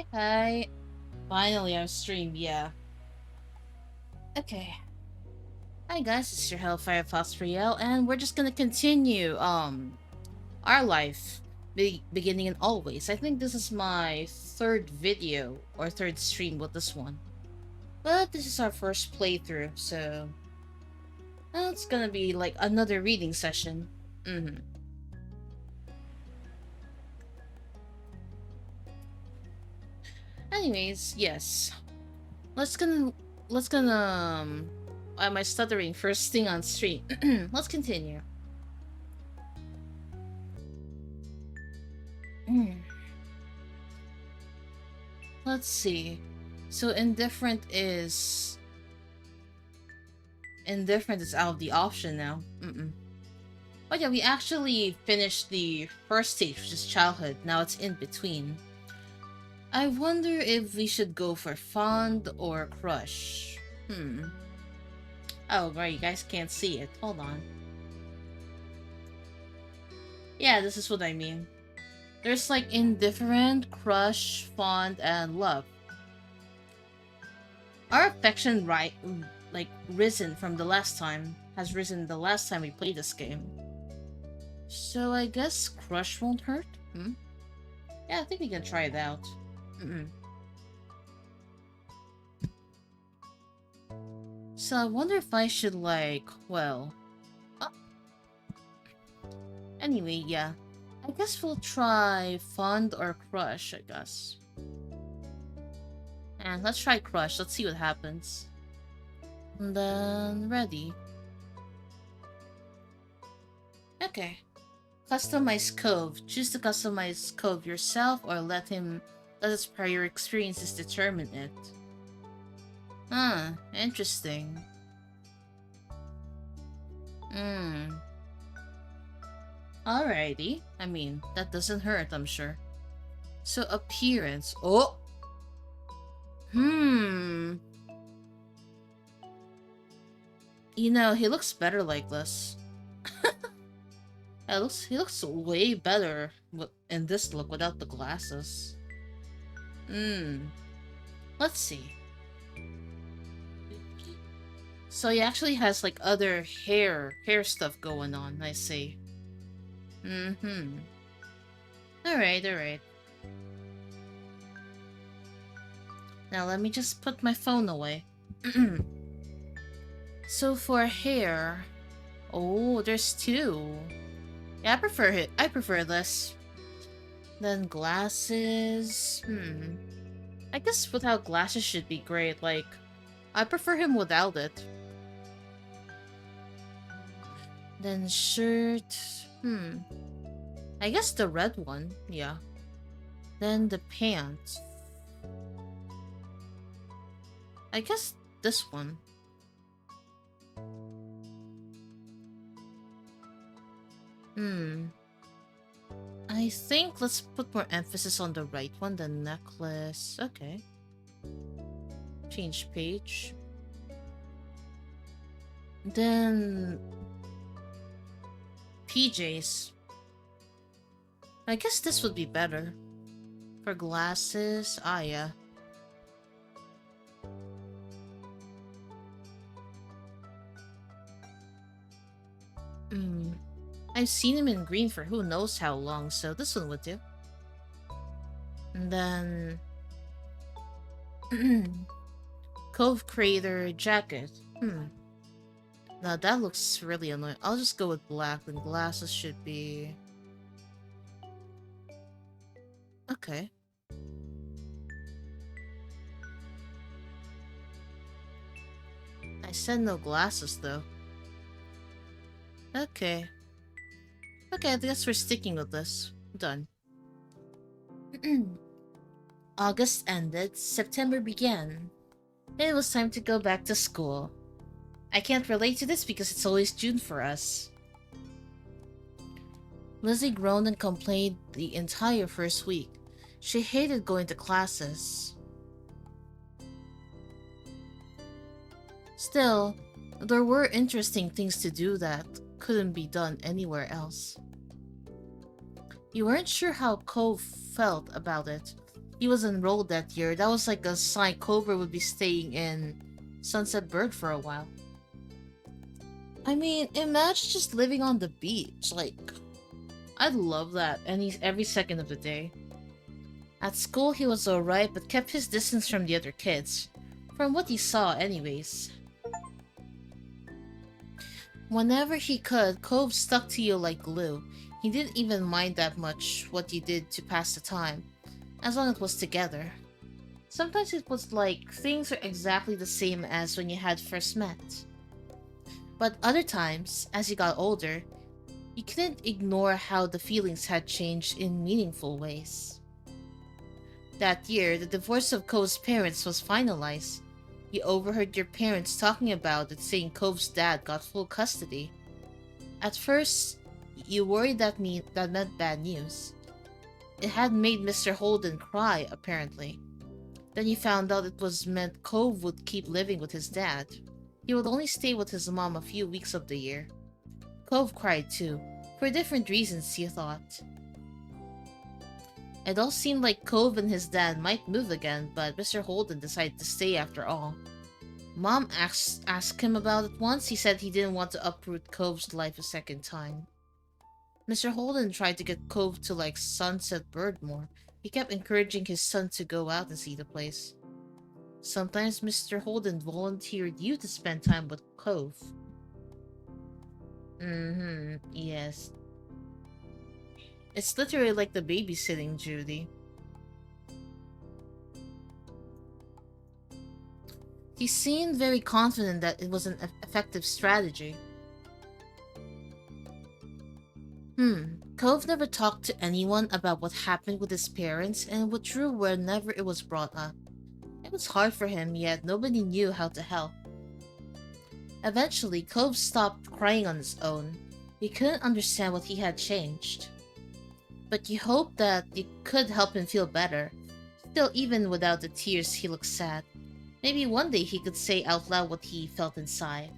Hi, hi. Finally, I'm streamed, yeah. Okay. Hi guys, it's your Hellfire Fox Riel, and we're just gonna continue, our life. Beginning and always. I think this is my third video, or third stream with this one. But this is our first playthrough, so... it's gonna be like another reading session. Mm-hmm. Anyways, yes. Let's gonna... Let's gonna... Why am I stuttering first thing on stream? Let's continue. Let's see. So indifferent is out of the option now. But yeah, we actually finished the first stage, which is childhood. Now it's in between. I wonder if we should go for fond or crush. Oh, right, you guys can't see it. Hold on. Yeah, this is what I mean. There's like indifferent, crush, fond, and love. Our affection like risen from the last time has risen the last time we played this game. So I guess crush won't hurt? Yeah, I think we can try it out. So I wonder if I should anyway, yeah. I guess we'll try fond or crush, I guess. And let's try crush, let's see what happens. And then ready. Okay. Customize Cove. Choose to customize Cove yourself or let its prior experiences determine it. Interesting. Alrighty. I mean, that doesn't hurt, I'm sure. So appearance. Oh! You know, he looks better like this. He looks way better in this look without the glasses. Let's see. So he actually has like other hair stuff going on, I see. Alright. Now let me just put my phone away. So for hair... Oh, there's two. Yeah, I prefer this. Then glasses... I guess without glasses should be great, like... I prefer him without it. Then shirt... I guess the red one, yeah. Then the pants. I guess this one. I think let's put more emphasis on the right one, the necklace. Okay. Change page. Then... PJs. I guess this would be better. For glasses, yeah. I've seen him in green for who knows how long, so this one would do. And then... Cove Crater jacket. Now that looks really annoying. I'll just go with black, and glasses should be... Okay. I said no glasses, though. Okay. Okay, I guess we're sticking with this. Done. August ended, September began. It was time to go back to school. I can't relate to this because it's always June for us. Lizzie groaned and complained the entire first week. She hated going to classes. Still, there were interesting things to do that couldn't be done anywhere else. You weren't sure how Cove felt about it. he was enrolled that year, that was like a sign Cobra would be staying in Sunset Bird for a while. I mean, imagine just living on the beach. Like, I'd love that every second of the day. At school, he was alright, but kept his distance from the other kids. From what he saw, anyways. Whenever he could, Cove stuck to you like glue. He didn't even mind that much what you did to pass the time, as long as it was together. Sometimes it was like things are exactly the same as when you had first met. But other times, as you got older, you couldn't ignore how the feelings had changed in meaningful ways. That year, the divorce of Cove's parents was finalized. You overheard your parents talking about it, saying Cove's dad got full custody. At first, you worried that meant bad news. It had made Mr. Holden cry, apparently. Then you found out it was meant Cove would keep living with his dad. He would only stay with his mom a few weeks of the year. Cove cried too, for different reasons, you thought. It all seemed like Cove and his dad might move again, but Mr. Holden decided to stay after all. Mom asked him about it once. He said he didn't want to uproot Cove's life a second time. Mr. Holden tried to get Cove to like Sunset Bird more. He kept encouraging his son to go out and see the place. Sometimes Mr. Holden volunteered you to spend time with Cove. Yes. It's literally like the babysitting duty. He seemed very confident that it was an effective strategy. Cove never talked to anyone about what happened with his parents and withdrew whenever it was brought up. It was hard for him, yet nobody knew how to help. Eventually, Cove stopped crying on his own. He couldn't understand what he had changed. But you hoped that you could help him feel better. Still, even without the tears, he looked sad. Maybe one day he could say out loud what he felt inside.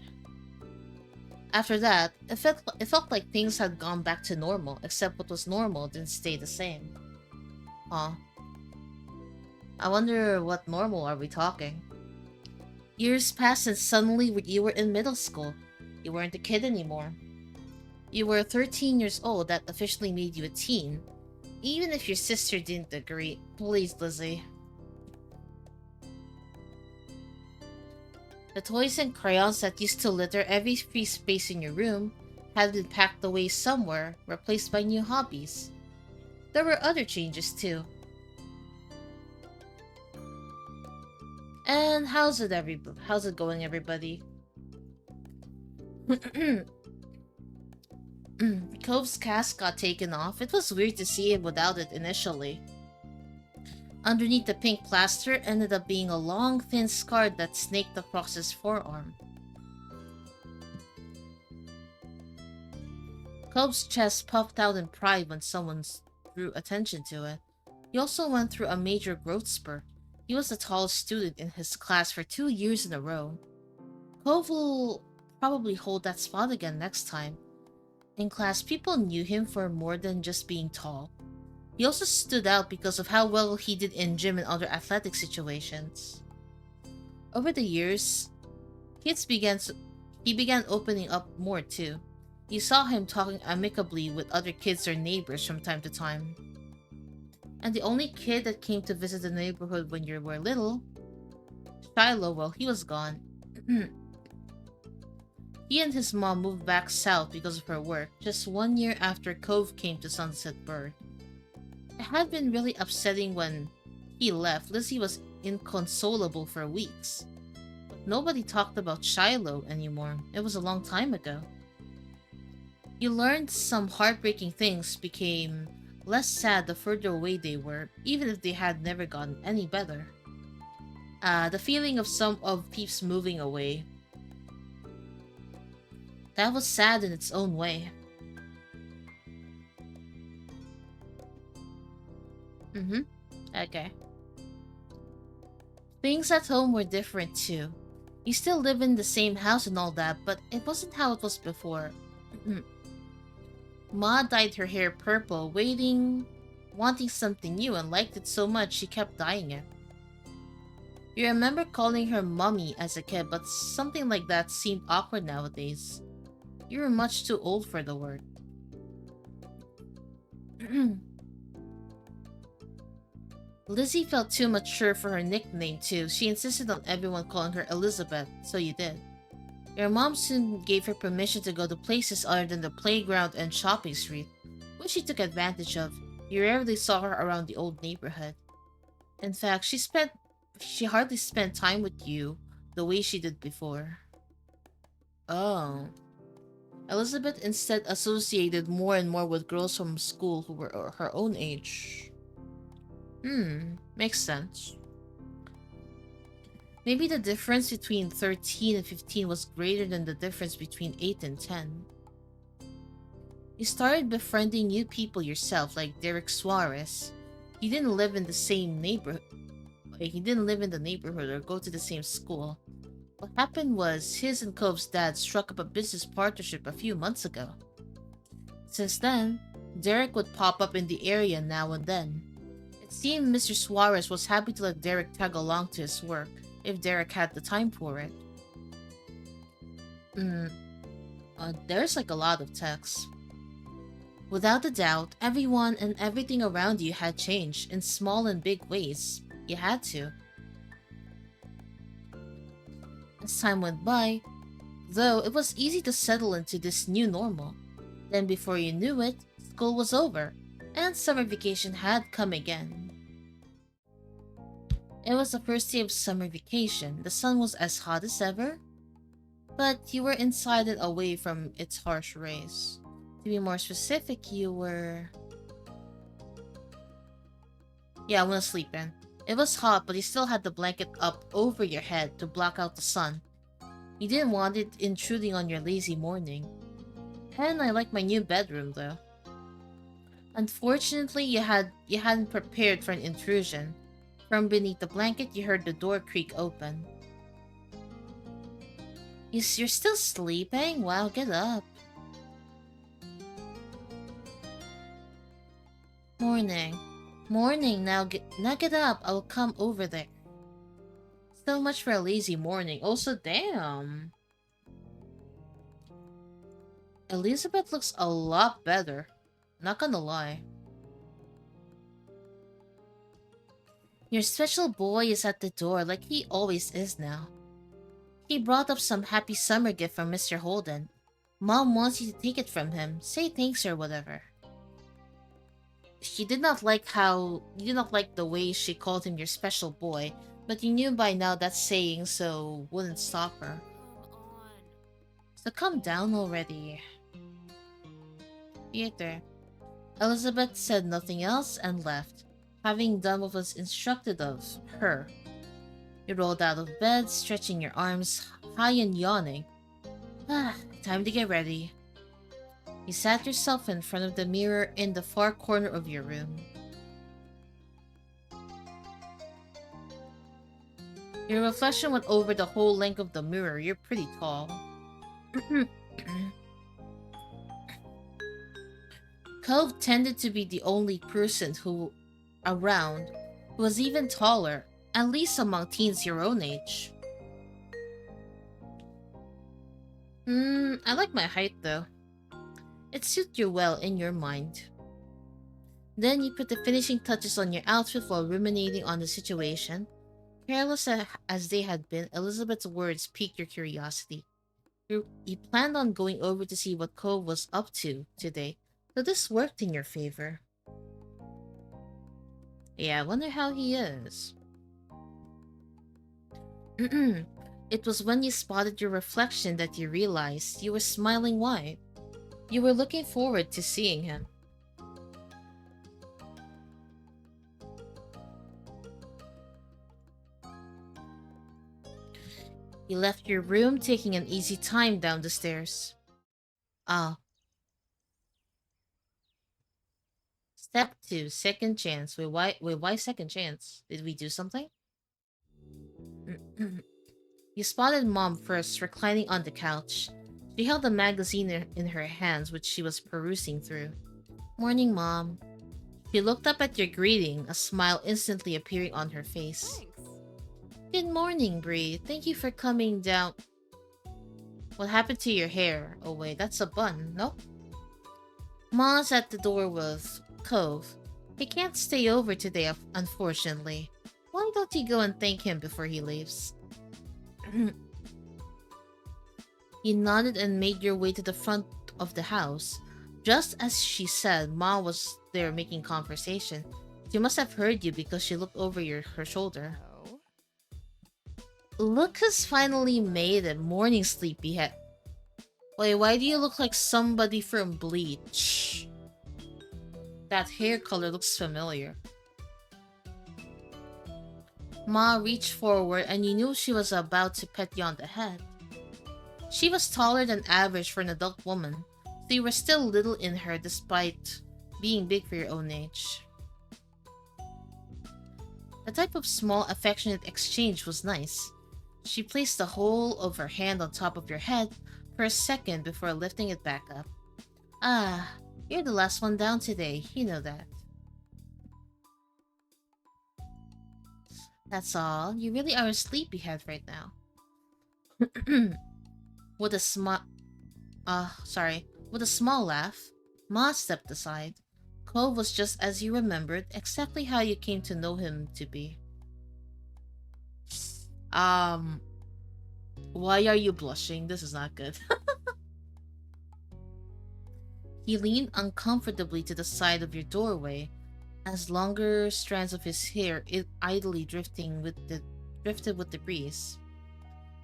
After that, it felt like things had gone back to normal, except what was normal didn't stay the same. Huh. I wonder what normal are we talking? Years passed and suddenly you were in middle school. You weren't a kid anymore. You were 13 years old. That officially made you a teen. Even if your sister didn't agree. Please, Lizzie. The toys and crayons that used to litter every free space in your room had been packed away somewhere, replaced by new hobbies. There were other changes too. And how's it going, everybody? Cove's cast got taken off. It was weird to see him without it initially. Underneath the pink plaster ended up being a long, thin scar that snaked across his forearm. Cove's chest puffed out in pride when someone drew attention to it. He also went through a major growth spurt. He was the tallest student in his class for 2 years in a row. Cove will probably hold that spot again next time. In class, people knew him for more than just being tall. He also stood out because of how well he did in gym and other athletic situations. Over the years, he began opening up more too. You saw him talking amicably with other kids or neighbors from time to time. And the only kid that came to visit the neighborhood when you were little, Shiloh, well, he was gone. He and his mom moved back south because of her work, just 1 year after Cove came to Sunset Bird. It had been really upsetting when he left. Lizzie was inconsolable for weeks. But nobody talked about Shiloh anymore. It was a long time ago. You learned some heartbreaking things became less sad the further away they were, even if they had never gotten any better. The feeling of some of peeps moving away. That was sad in its own way. Okay. Things at home were different too. You still live in the same house and all that, but it wasn't how it was before. Ma dyed her hair purple, waiting wanting something new and liked it so much she kept dying it. You remember calling her Mummy as a kid, but something like that seemed awkward nowadays. You were much too old for the word. Lizzie felt too mature for her nickname too. She insisted on everyone calling her Elizabeth, so you did. Your mom soon gave her permission to go to places other than the playground and shopping street, which she took advantage of. You rarely saw her around the old neighborhood. In fact, she hardly spent time with you the way she did before. Oh. Elizabeth instead associated more and more with girls from school who were her own age. Makes sense. Maybe the difference between 13 and 15 was greater than the difference between 8 and 10. You started befriending new people yourself, like Derek Suarez. He didn't live in the same neighborhood. He didn't live in the neighborhood or go to the same school. What happened was his and Cove's dad struck up a business partnership a few months ago. Since then, Derek would pop up in the area now and then. It seemed Mr. Suarez was happy to let Derek tag along to his work, if Derek had the time for it. There's like a lot of text. Without a doubt, everyone and everything around you had changed in small and big ways. You had to. As time went by, though, it was easy to settle into this new normal. Then before you knew it, school was over, and summer vacation had come again. It was the first day of summer vacation. The sun was as hot as ever, but you were inside and away from its harsh rays. To be more specific, you were... Yeah, I want to sleep in. It was hot, but you still had the blanket up over your head to block out the sun. You didn't want it intruding on your lazy morning. And I like my new bedroom, though. Unfortunately, you hadn't prepared for an intrusion. From beneath the blanket, you heard the door creak open. You're still sleeping? Wow, get up. Morning. Morning, now get up. I will come over there. So much for a lazy morning. Also, damn. Elizabeth looks a lot better. Not gonna lie. Your special boy is at the door like he always is now. He brought up some happy summer gift from Mr. Holden. Mom wants you to take it from him. Say thanks or whatever. You did not like the way she called him your special boy, but you knew by now that saying so wouldn't stop her. So calm down already. Theater. Elizabeth said nothing else and left, having done what was instructed of her. You rolled out of bed, stretching your arms high and yawning. Time to get ready. You sat yourself in front of the mirror in the far corner of your room. Your reflection went over the whole length of the mirror. You're pretty tall. Cove tended to be the only person around who was even taller, at least among teens your own age. I like my height though. It suits you well in your mind. Then you put the finishing touches on your outfit while ruminating on the situation. Careless as they had been, Elizabeth's words piqued your curiosity. You planned on going over to see what Cove was up to today, so this worked in your favor. Yeah, I wonder how he is. It was when you spotted your reflection that you realized you were smiling wide. You were looking forward to seeing him. You left your room, taking an easy time down the stairs. Ah. Step 2, second chance. Why second chance? Did we do something? You spotted Mom first, reclining on the couch. She held a magazine in her hands, which she was perusing through. Morning, Mom. She looked up at your greeting, a smile instantly appearing on her face. Thanks. Good morning, Bree. Thank you for coming down. What happened to your hair? Oh wait, that's a bun, no? Ma's at the door with Cove. He can't stay over today, unfortunately. Why don't you go and thank him before he leaves? You nodded and made your way to the front of the house. Just as she said, Ma was there making conversation. She must have heard you because she looked over her shoulder. Oh. Look who's finally made it, morning sleepyhead. Wait, why do you look like somebody from Bleach? That hair color looks familiar. Ma reached forward and you knew she was about to pet you on the head. She was taller than average for an adult woman, so you were still little in her despite being big for your own age. The type of small, affectionate exchange was nice. She placed the whole of her hand on top of your head for a second before lifting it back up. Ah, you're the last one down today, you know that. That's all. You really are a sleepyhead right now. With a with a small laugh, Ma stepped aside. Cove was just as you remembered, exactly how you came to know him to be. Why are you blushing? This is not good. He leaned uncomfortably to the side of your doorway, as longer strands of his hair idly drifted with the breeze.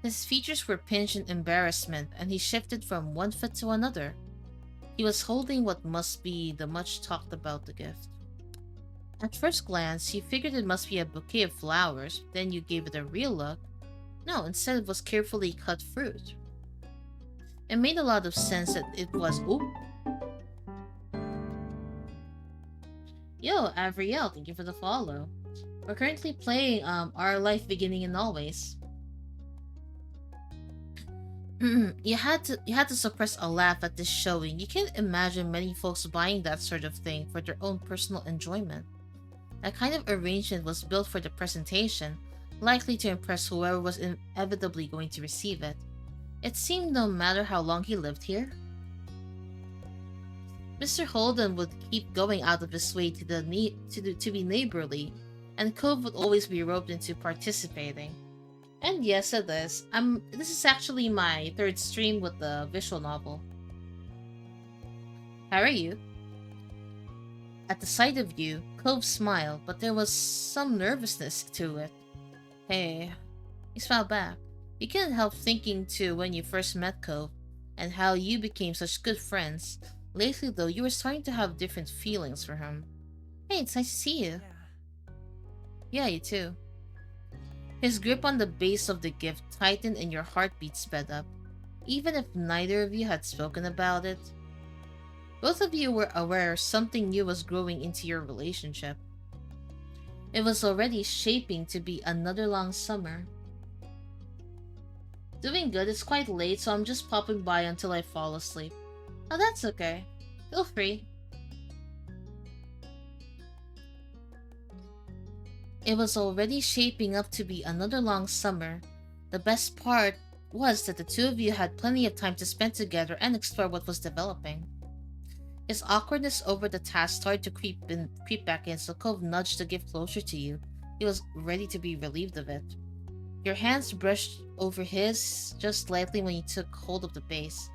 His features were pinched in embarrassment, and he shifted from one foot to another. He was holding what must be the much talked about the gift. At first glance, you figured it must be a bouquet of flowers, then you gave it a real look. No, instead it was carefully cut fruit. It made a lot of sense that it was— Ooh! Yo, Avriel, thank you for the follow. We're currently playing Our Life Beginning and Always. you had to suppress a laugh at this showing. You can't imagine many folks buying that sort of thing for their own personal enjoyment. That kind of arrangement was built for the presentation, likely to impress whoever was inevitably going to receive it. It seemed no matter how long he lived here, Mr. Holden would keep going out of his way to be neighborly, and Cove would always be roped into participating. And yes, it is. This is actually my third stream with the visual novel. How are you? At the sight of you, Cove smiled, but there was some nervousness to it. Hey, he smiled back. You couldn't help thinking too when you first met Cove, and how you became such good friends. Lately though, you were starting to have different feelings for him. Hey, it's nice to see you. Yeah, you too. His grip on the base of the gift tightened and your heartbeat sped up, even if neither of you had spoken about it. Both of you were aware something new was growing into your relationship. It was already shaping to be another long summer. Doing good. It's quite late, so I'm just popping by until I fall asleep. Oh, that's okay. Feel free. It was already shaping up to be another long summer. The best part was that the two of you had plenty of time to spend together and explore what was developing. His awkwardness over the task started to creep back in, so Cove nudged the gift closer to you. He was ready to be relieved of it. Your hands brushed over his just lightly when you took hold of the base.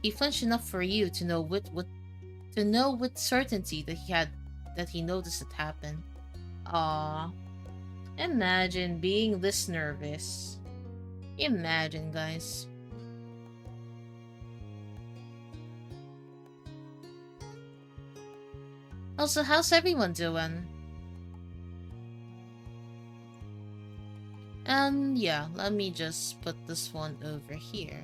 He flinched enough for you to know with certainty that he noticed it happen. Aww. Imagine being this nervous. Imagine, guys. Also, how's everyone doing? And yeah, let me just put this one over here.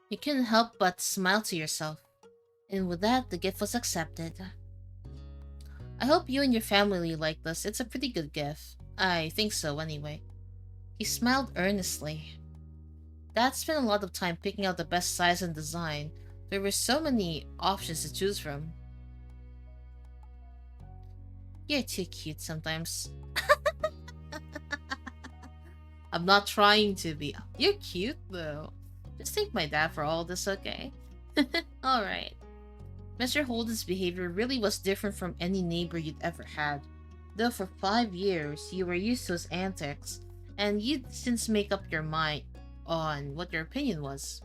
You couldn't help but smile to yourself. And with that, the gift was accepted. I hope you and your family like this. It's a pretty good gift. I think so, anyway. He smiled earnestly. Dad spent a lot of time picking out the best size and design. There were so many options to choose from. You're too cute sometimes. I'm not trying to be. You're cute though. Just thank my dad for all this, okay? Alright. Mr. Holden's behavior really was different from any neighbor you'd ever had. Though for 5 years, you were used to his antics, and you'd since make up your mind on what your opinion was.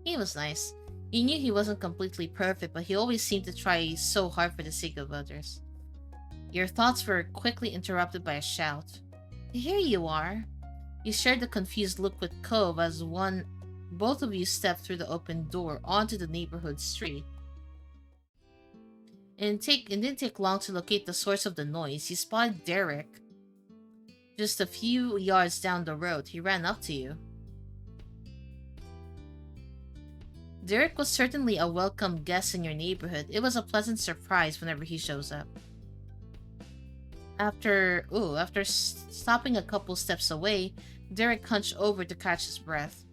He was nice. You knew he wasn't completely perfect, but he always seemed to try so hard for the sake of others. Your thoughts were quickly interrupted by a shout. Here you are. You shared a confused look with Cove as both of you stepped through the open door onto the neighborhood street. It didn't take long to locate the source of the noise. You spotted Derek. Just a few yards down the road, he ran up to you. Derek was certainly a welcome guest in your neighborhood. It was a pleasant surprise whenever he shows up. After stopping a couple steps away, Derek hunched over to catch his breath.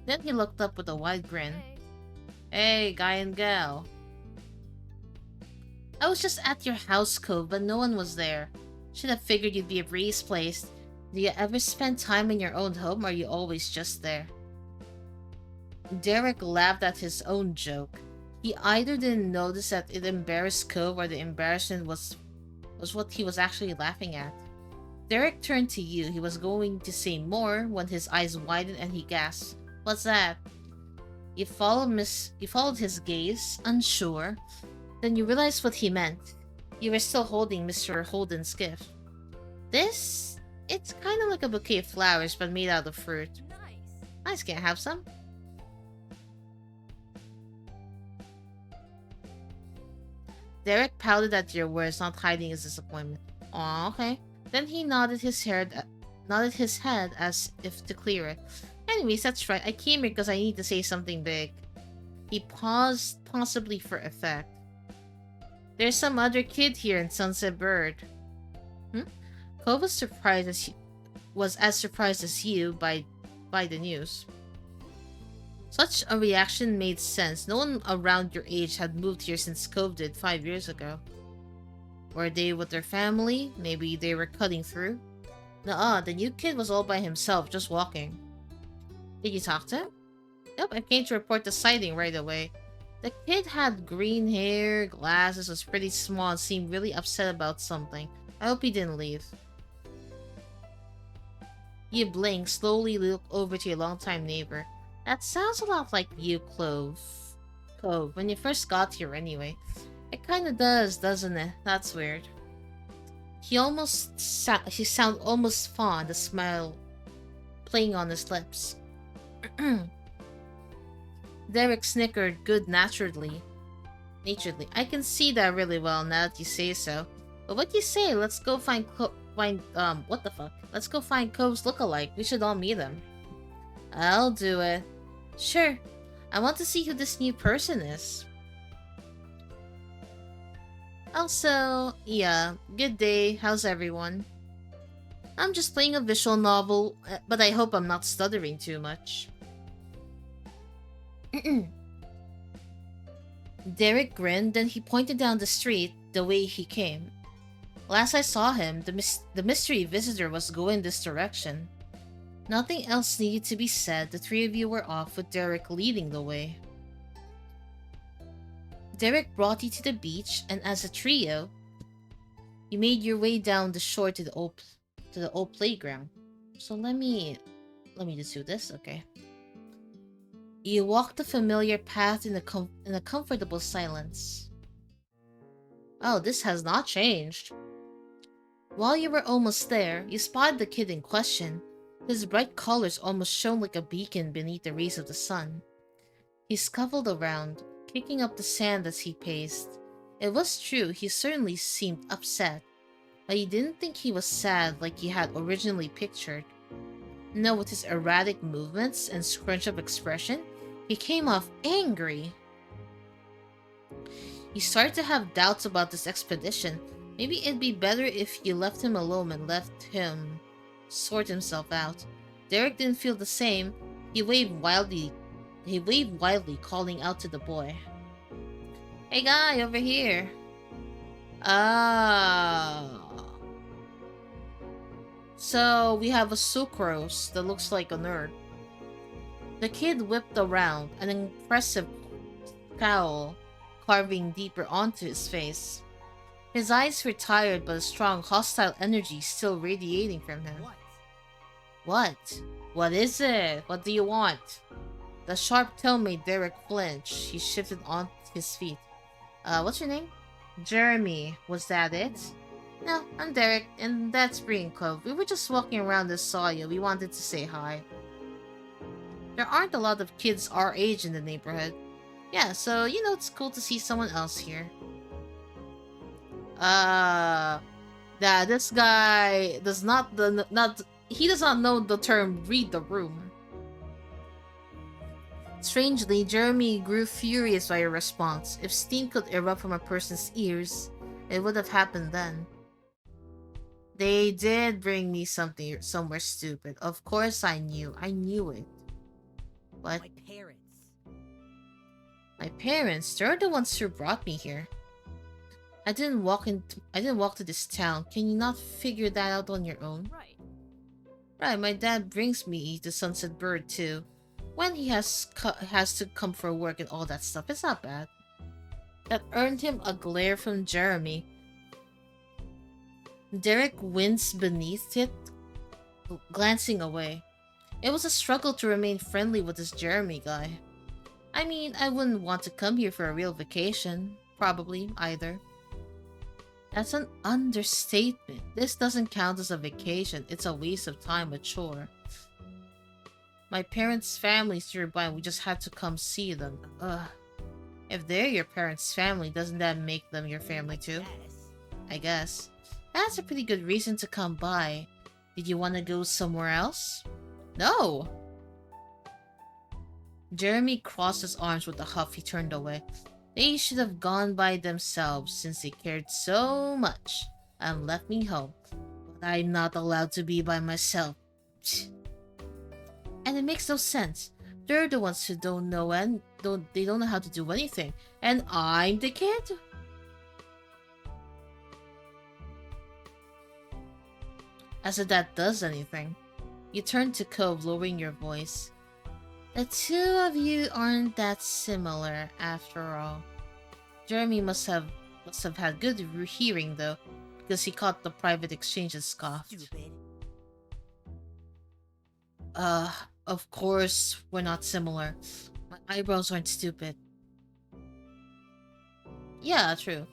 Then he looked up with a wide grin. Hey, guy and gal. I was just at your house, Cove, but no one was there. Should have figured you'd be a breeze place. Do you ever spend time in your own home, or are you always just there? Derek laughed at his own joke. He either didn't notice that it embarrassed Cove, or the embarrassment was what he was actually laughing at. Derek turned to you. He was going to say more when his eyes widened and he gasped. What's that? You followed his gaze, unsure. Then you realized what he meant. You were still holding Mr. Holden's gift. It's kind of like a bouquet of flowers but made out of fruit. Nice, can I have some? Derek pouted at your words, not hiding his disappointment. Aw, okay. Then he nodded his head as if to clear it. Anyways, that's right. I came here because I need to say something big. He paused, possibly for effect. There's some other kid here in Sunset Bird. Cove was as surprised as you by the news. Such a reaction made sense. No one around your age had moved here since Cove did 5 years ago. Were they with their family? Maybe they were cutting through? Nuh-uh, the new kid was all by himself, just walking. Did you talk to him? Yep, I came to report the sighting right away. The kid had green hair, glasses, was pretty small, and seemed really upset about something. I hope he didn't leave. You blinked, slowly looked over to your longtime neighbor. That sounds a lot like you, Cove, when you first got here anyway. It kinda does, doesn't it? That's weird. He sounded almost fond, a smile playing on his lips. Derek snickered good-naturedly. I can see that really well now that you say so. But what do you say? Let's go what the fuck? Let's go find Cove's lookalike. We should all meet him. I'll do it. Sure. I want to see who this new person is. Also, yeah, good day. How's everyone? I'm just playing a visual novel, but I hope I'm not stuttering too much. Derek grinned, then he pointed down the street the way he came. Last I saw him, the mystery visitor was going this direction. Nothing else needed to be said. The three of you were off with Derek leading the way. Derek brought you to the beach, and as a trio, you made your way down the shore to the old playground. So let me just do this, okay? You walked the familiar path in a comfortable silence. Oh, this has not changed. While you were almost there, you spotted the kid in question. His bright colors almost shone like a beacon beneath the rays of the sun. He scuffled around, kicking up the sand as he paced. It was true, he certainly seemed upset, but you didn't think he was sad like you had originally pictured. No, with his erratic movements and scrunch-up expression, he came off angry. You started to have doubts about this expedition. Maybe it'd be better if you left him alone and left him sort himself out. Derek didn't feel the same. He waved wildly. He waved wildly, calling out to the boy. Hey guy, over here. Ah. So we have a sucrose that looks like a nerd. The kid whipped around, an impressive scowl carving deeper onto his face. His eyes were tired, but a strong, hostile energy still radiating from him. What? What is it? What do you want? The sharp tone made Derek flinch. He shifted on his feet. What's your name? Jeremy. Was that it? No, I'm Derek, and that's Spring Cove. We were just walking around and saw you. We wanted to say hi. There aren't a lot of kids our age in the neighborhood. Yeah, so, it's cool to see someone else here. This guy does not he does not know the term read the room. Strangely, Jeremy grew furious by your response. If steam could erupt from a person's ears, it would have happened then. They did bring me something somewhere stupid. Of course I knew. I knew it. What? My parents. My parents? They're the ones who brought me here. I didn't walk to this town. Can you not figure that out on your own? Right, my dad brings me to Sunset Bird too. When he has to come for work and all that stuff, it's not bad. That earned him a glare from Jeremy. Derek winced beneath it, glancing away. It was a struggle to remain friendly with this Jeremy guy. I mean, I wouldn't want to come here for a real vacation. Probably, either. That's an understatement. This doesn't count as a vacation. It's a waste of time, a chore. My parents' family's nearby and we just had to come see them. Ugh. If they're your parents' family, doesn't that make them your family too? I guess. That's a pretty good reason to come by. Did you want to go somewhere else? No! Jeremy crossed his arms with a huff. He turned away. They should have gone by themselves since they cared so much and left me home. But I'm not allowed to be by myself. And it makes no sense. They're the ones who don't know they don't know how to do anything. And I'm the kid? As if that does anything. You turn to Cove, lowering your voice. The two of you aren't that similar, after all. Jeremy must have had good hearing, though, because he caught the private exchange and scoffed. Stupid. Of course we're not similar. My eyebrows aren't stupid. Yeah, true.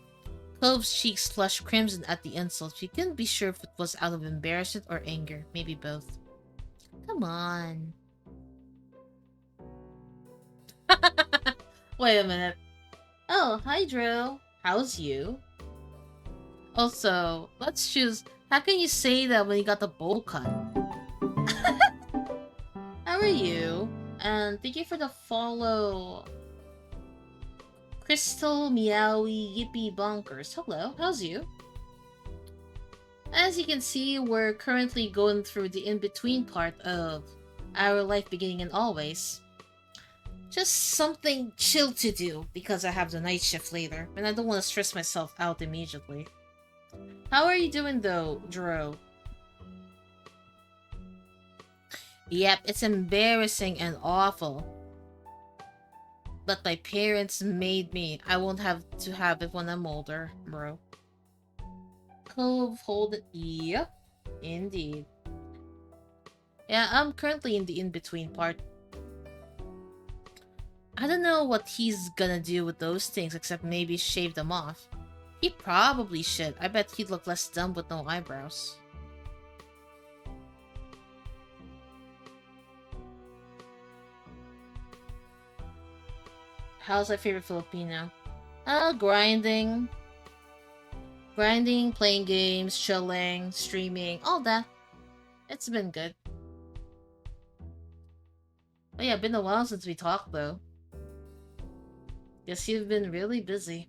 Cove's cheeks flushed crimson at the insult. She couldn't be sure if it was out of embarrassment or anger. Maybe both. Come on. Wait a minute. Oh, hi Drew. How's you? Also, let's choose. How can you say that when you got the bowl cut? How are you? And thank you for the follow. Crystal Meowie Yippee Bonkers. Hello, how's you? As you can see, we're currently going through the in-between part of our life beginning and always. Just something chill to do because I have the night shift later, and I don't want to stress myself out immediately. How are you doing though, Drew? Yep, it's embarrassing and awful. But my parents made me. I won't have to have it when I'm older, bro. Cove, hold it. Yep, indeed. Yeah, I'm currently in the in-between part. I don't know what he's gonna do with those things except maybe shave them off. He probably should. I bet he'd look less dumb with no eyebrows. How's my favorite Filipino? Grinding. Grinding, playing games, chilling, streaming, all that. It's been good. Oh yeah, been a while since we talked though. Guess you've been really busy.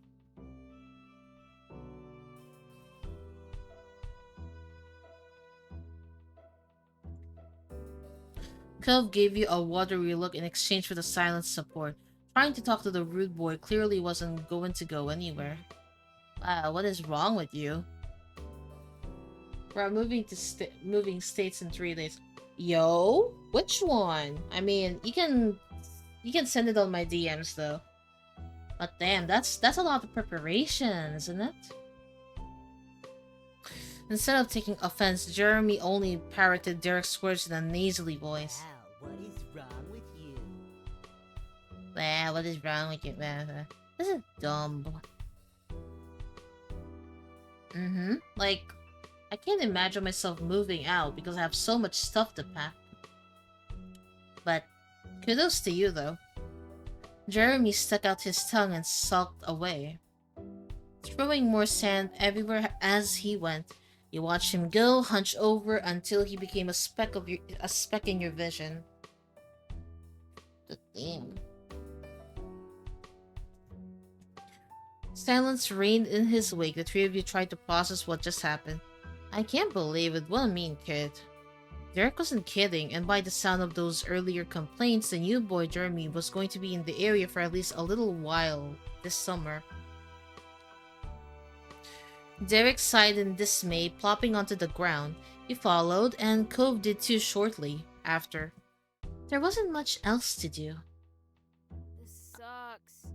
Cove gave you a watery look in exchange for the silent support. Trying to talk to the rude boy clearly wasn't going to go anywhere. Wow, what is wrong with you? We're moving states in 3 days. Yo, which one? I mean, you can send it on my DMs though. But damn, that's a lot of preparation, isn't it? Instead of taking offense, Jeremy only parroted Derek's words in a nasally voice. Wow, what is wrong with you? Wow, what is wrong with you? This is dumb. Like, I can't imagine myself moving out because I have so much stuff to pack. But kudos to you though. Jeremy stuck out his tongue and sulked away, throwing more sand everywhere as he went. You watched him go, hunch over until he became a speck in your vision. Damn. Silence reigned in his wake. The three of you tried to process what just happened. I can't believe it. What a mean kid. Derek wasn't kidding, and by the sound of those earlier complaints, the new boy Jeremy was going to be in the area for at least a little while this summer. Derek sighed in dismay, plopping onto the ground. He followed, and Cove did too shortly after. There wasn't much else to do. This sucks.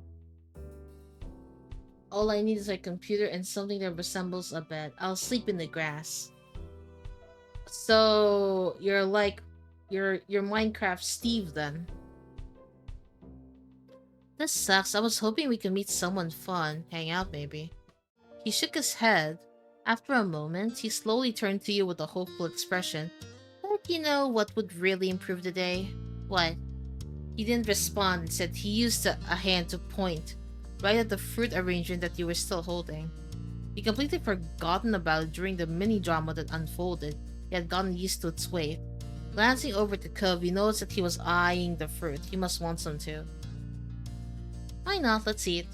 All I need is a computer and something that resembles a bed. I'll sleep in the grass. So you're like you're Minecraft Steve then. This sucks. I was hoping we could meet someone fun, hang out maybe. He shook his head. After a moment, he slowly turned to you with a hopeful expression. But you know what would really improve the day? What? He didn't respond and said he used a hand to point right at the fruit arrangement that you were still holding. He completely forgotten about it during the mini-drama that unfolded. He had gotten used to its weight. Glancing over to Cove, you noticed that he was eyeing the fruit. He must want some too. Why not? Let's eat.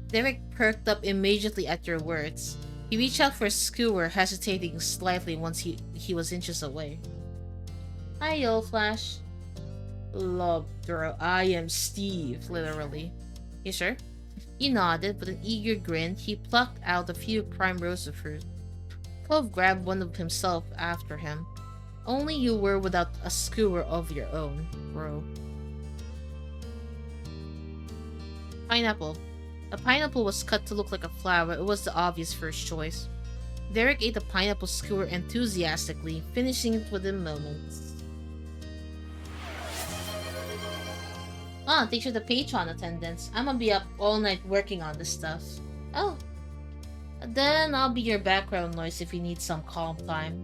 Derek perked up immediately at your words. He reached out for a skewer, hesitating slightly once he was inches away. Hi, Yellow Flash. Love, girl. I am Steve, literally. You sure? You nodded. With an eager grin, he plucked out a few prime rosa fruit. Cove grabbed one of himself after him. Only you were without a skewer of your own, bro. Pineapple. A pineapple was cut to look like a flower. It was the obvious first choice. Derek ate the pineapple skewer enthusiastically, finishing it within moments. Ah, thanks for the Patreon attendance. I'm gonna be up all night working on this stuff. Oh. Then I'll be your background noise if you need some calm time.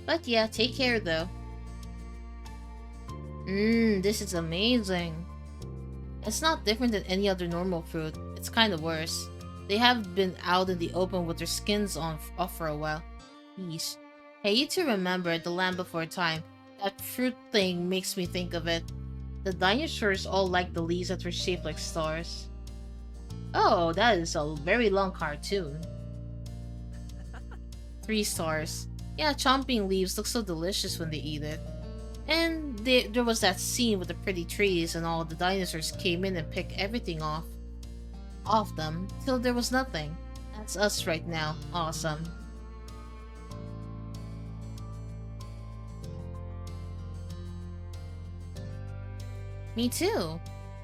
But yeah, take care though. This is amazing. It's not different than any other normal fruit. It's kinda worse. They have been out in the open with their skins off for a while. Yeesh. Hey, you two remember the Land Before Time. That fruit thing makes me think of it. The dinosaurs all liked the leaves that were shaped like stars. Oh, that is a very long cartoon. 3 stars. Yeah, chomping leaves look so delicious when they eat it. And there was that scene with the pretty trees and all the dinosaurs came in and picked everything off them till there was nothing. That's us right now. Awesome. Me too.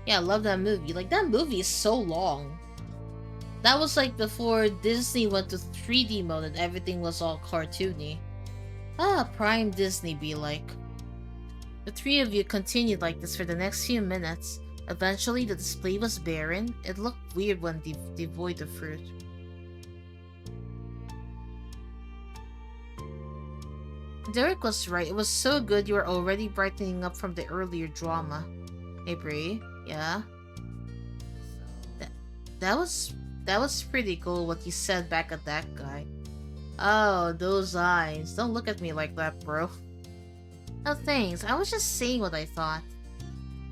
Yeah, I love that movie. Like, that movie is so long. That was like before Disney went to 3D mode and everything was all cartoony. Ah, prime Disney be like. The three of you continued like this for the next few minutes. Eventually, the display was barren. It looked weird when devoid of fruit. Derek was right. It was so good you were already brightening up from the earlier drama. Hey, Bree. Yeah? That was pretty cool what you said back at that guy. Oh, those eyes. Don't look at me like that, bro. Oh, thanks. I was just saying what I thought.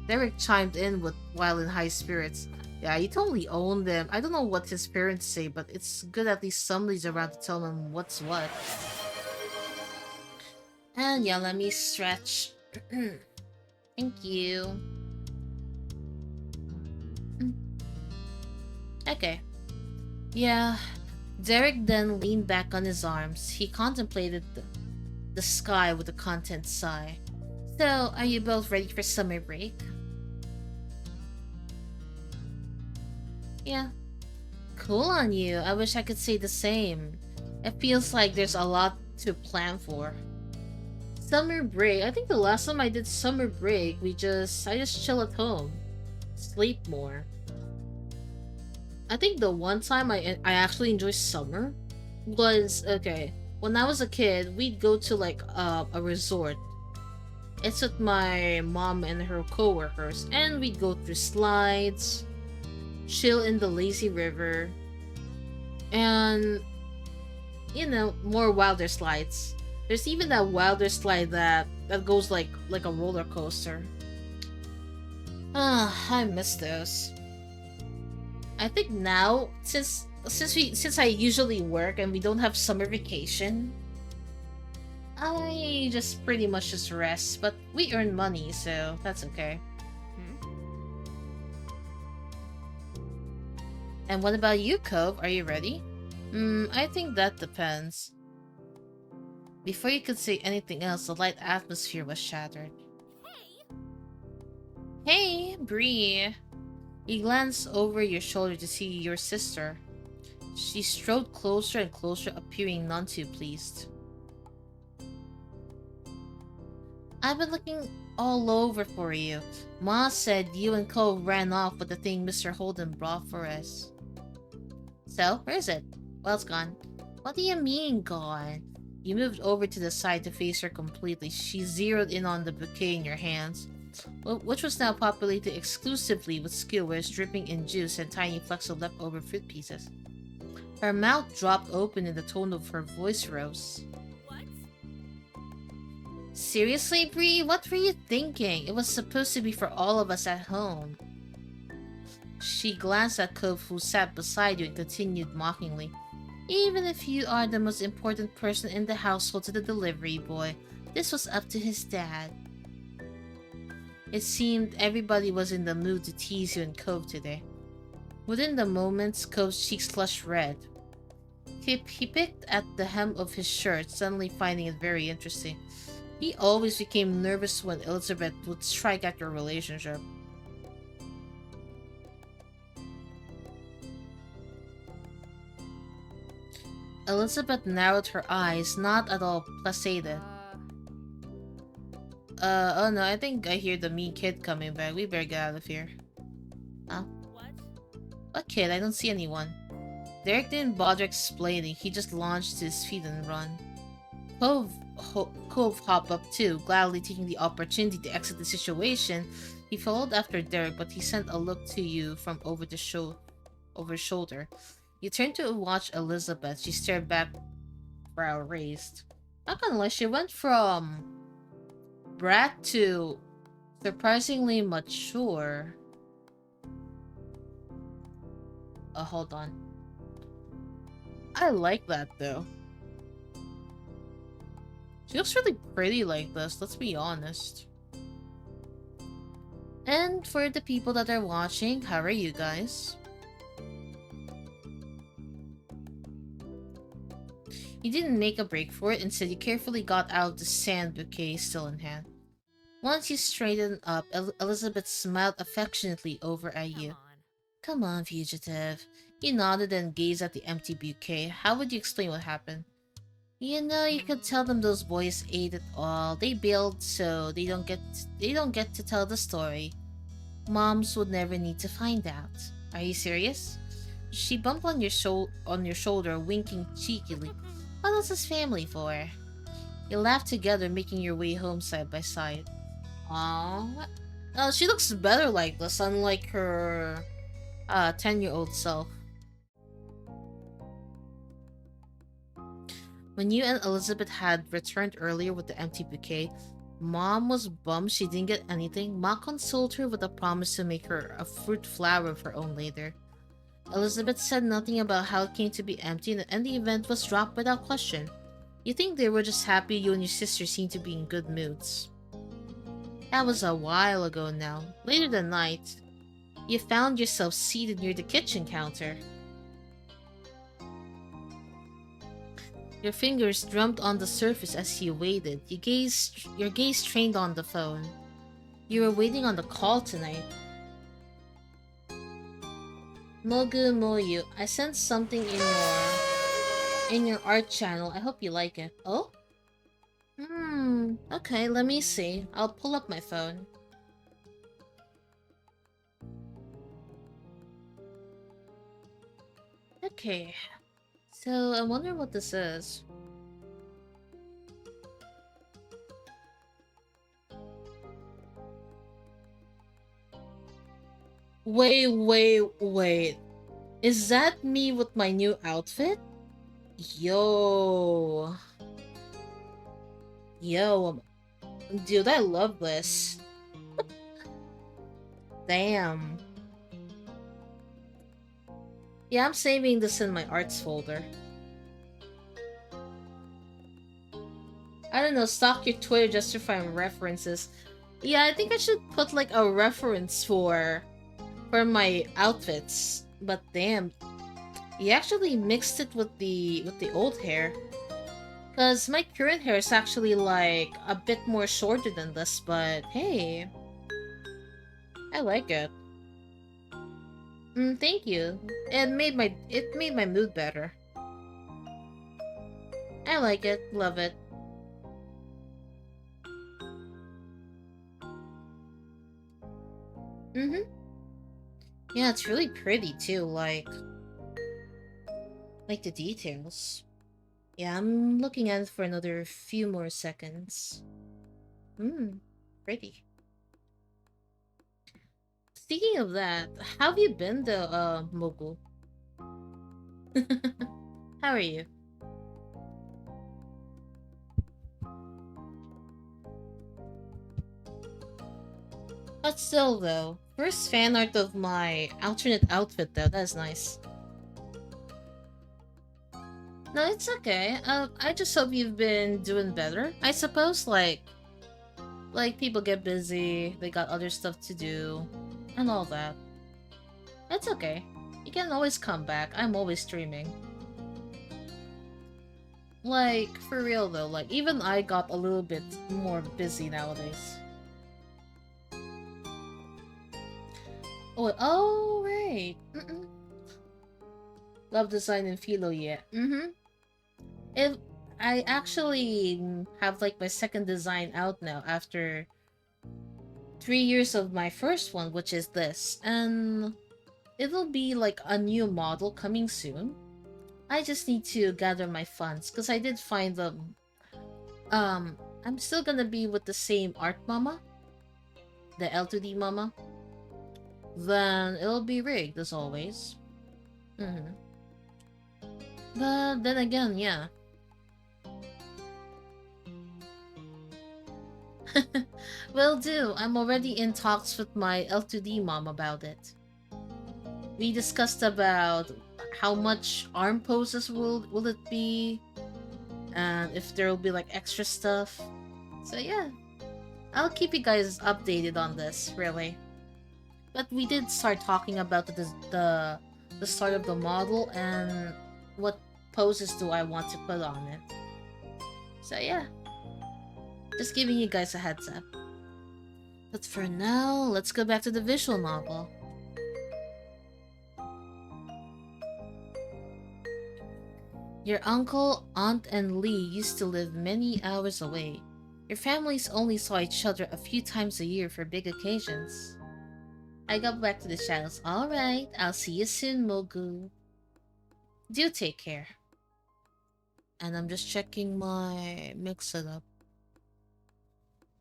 Derek chimed in while in high spirits. Yeah, you totally own them. I don't know what his parents say, but it's good at least somebody's around to tell him what's what. And yeah, let me stretch. Thank you. Okay. Yeah. Derek then leaned back on his arms. He contemplated the sky with a content sigh. So, are you both ready for summer break? Yeah. Cool on you. I wish I could say the same. It feels like there's a lot to plan for. Summer break. I think the last time I did summer break, I just chill at home, sleep more. I think the one time I actually enjoyed summer was okay. When I was a kid, we'd go to like a resort. It's with my mom and her coworkers, and we'd go through slides, chill in the lazy river, and more wilder slides. There's even that wilder slide that goes like a roller coaster. Ah, I miss those. I think now since I usually work and we don't have summer vacation, I just pretty much just rest, but we earn money, so that's okay. And what about you, Cove? Are you ready? I think that depends. Before you could say anything else, the light atmosphere was shattered. Hey, Bree. You glance over your shoulder to see your sister. She strode closer and closer, appearing none too pleased. I've been looking all over for you. Ma said you and Cove ran off with the thing Mr. Holden brought for us. So, where is it? Well, it's gone. What do you mean, gone? You moved over to the side to face her completely. She zeroed in on the bouquet in your hands, which was now populated exclusively with skewers dripping in juice and tiny flecks of leftover fruit pieces. Her mouth dropped open and the tone of her voice rose. What? Seriously, Bree? What were you thinking? It was supposed to be for all of us at home. She glanced at Cove, who sat beside you, and continued mockingly. Even if you are the most important person in the household to the delivery boy, this was up to his dad. It seemed everybody was in the mood to tease you and Cove today. Within the moments, Cove's cheeks flushed red. He picked at the hem of his shirt, suddenly finding it very interesting. He always became nervous when Elizabeth would strike at your relationship. Elizabeth narrowed her eyes, not at all placid. Oh no, I think I hear the mean kid coming back. We better get out of here. Huh? What? What kid? I don't see anyone. Derek didn't bother explaining. He just launched to his feet and run. Cove hopped up too, gladly taking the opportunity to exit the situation. He followed after Derek, but he sent a look to you from over his shoulder. You turned to watch Elizabeth. She stared back, brow raised. Not gonna lie, she went from brat to surprisingly mature. Oh, hold on. I like that though. She looks really pretty like this, let's be honest. And for the people that are watching, how are you guys? You didn't make a break for it, instead you carefully got out of the sand, bouquet still in hand. Once you straightened up, Elizabeth smiled affectionately over at you. Come on, fugitive. You nodded and gazed at the empty bouquet. How would you explain what happened? You know, you could tell them those boys ate it all. They bailed, so they don't get to tell the story. Moms would never need to find out. Are you serious? She bumped on your shoulder, winking cheekily. What else is family for? You laughed together, making your way home side by side. Aww. She looks better like this, unlike her 10-year-old self. When you and Elizabeth had returned earlier with the empty bouquet, Mom was bummed she didn't get anything. Ma consoled her with a promise to make her a fruit flower of her own later. Elizabeth said nothing about how it came to be empty, and the event was dropped without question. You think they were just happy you and your sister seemed to be in good moods. That was a while ago now. Later that night, you found yourself seated near the kitchen counter. Your fingers drummed on the surface as you waited. Your gaze trained on the phone. You were waiting on the call tonight. Mogu Moyu, I sensed something in your art channel. I hope you like it. Oh? Okay, let me see. I'll pull up my phone. Okay. So, I wonder what this is. Wait. Is that me with my new outfit? Yo. Dude, I love this. Damn. Yeah, I'm saving this in my arts folder. I don't know, stalk your Twitter just to find references. Yeah, I think I should put like a reference for my outfits. But damn, he actually mixed it with the old hair. Cause my current hair is actually like a bit more shorter than this, but hey, I like it. Thank you. It made my mood better. I like it, love it. Yeah, it's really pretty too, like the details. Yeah, I'm looking at it for another few more seconds. Pretty. Speaking of that, how have you been though, Mogu? How are you? But still though, first fan art of my alternate outfit though, that's nice. No, it's okay. I just hope you've been doing better. I suppose, like people get busy, they got other stuff to do, and all that. That's okay. You can always come back. I'm always streaming. Like, for real though, like, even I got a little bit more busy nowadays. Oh, right. Love design and philo, yeah. If I actually have like my second design out now after 3 years of my first one, which is this, and it'll be like a new model coming soon. I just need to gather my funds because I did find them. I'm still gonna be with the same art mama, the L2D mama. Then it'll be rigged as always. But then again, yeah. Will do. I'm already in talks with my L2D mom about it. We discussed about how much arm poses will it be, and if there will be like extra stuff. So yeah, I'll keep you guys updated on this, really. But we did start talking about the start of the model and what poses do I want to put on it. So yeah, just giving you guys a heads up. But for now, let's go back to the visual novel. Your uncle, aunt, and Lee used to live many hours away. Your families only saw each other a few times a year for big occasions. I got back to the shadows. Alright, I'll see you soon, Mogu. Do take care. And I'm just checking my mix setup.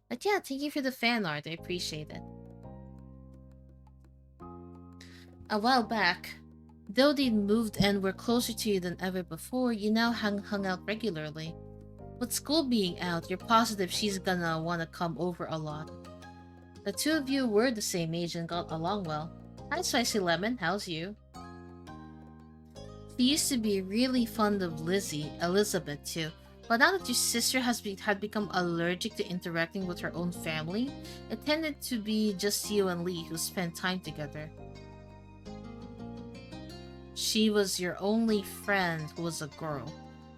But yeah, thank you for the fan art. I appreciate it. A while back, though they'd moved and were closer to you than ever before, you now hung out regularly. With school being out, you're positive she's gonna wanna come over a lot. The two of you were the same age and got along well. Hi, Spicy Lemon. How's you? She used to be really fond of Elizabeth too. But now that your sister had become allergic to interacting with her own family, it tended to be just you and Lee who spent time together. She was your only friend who was a girl.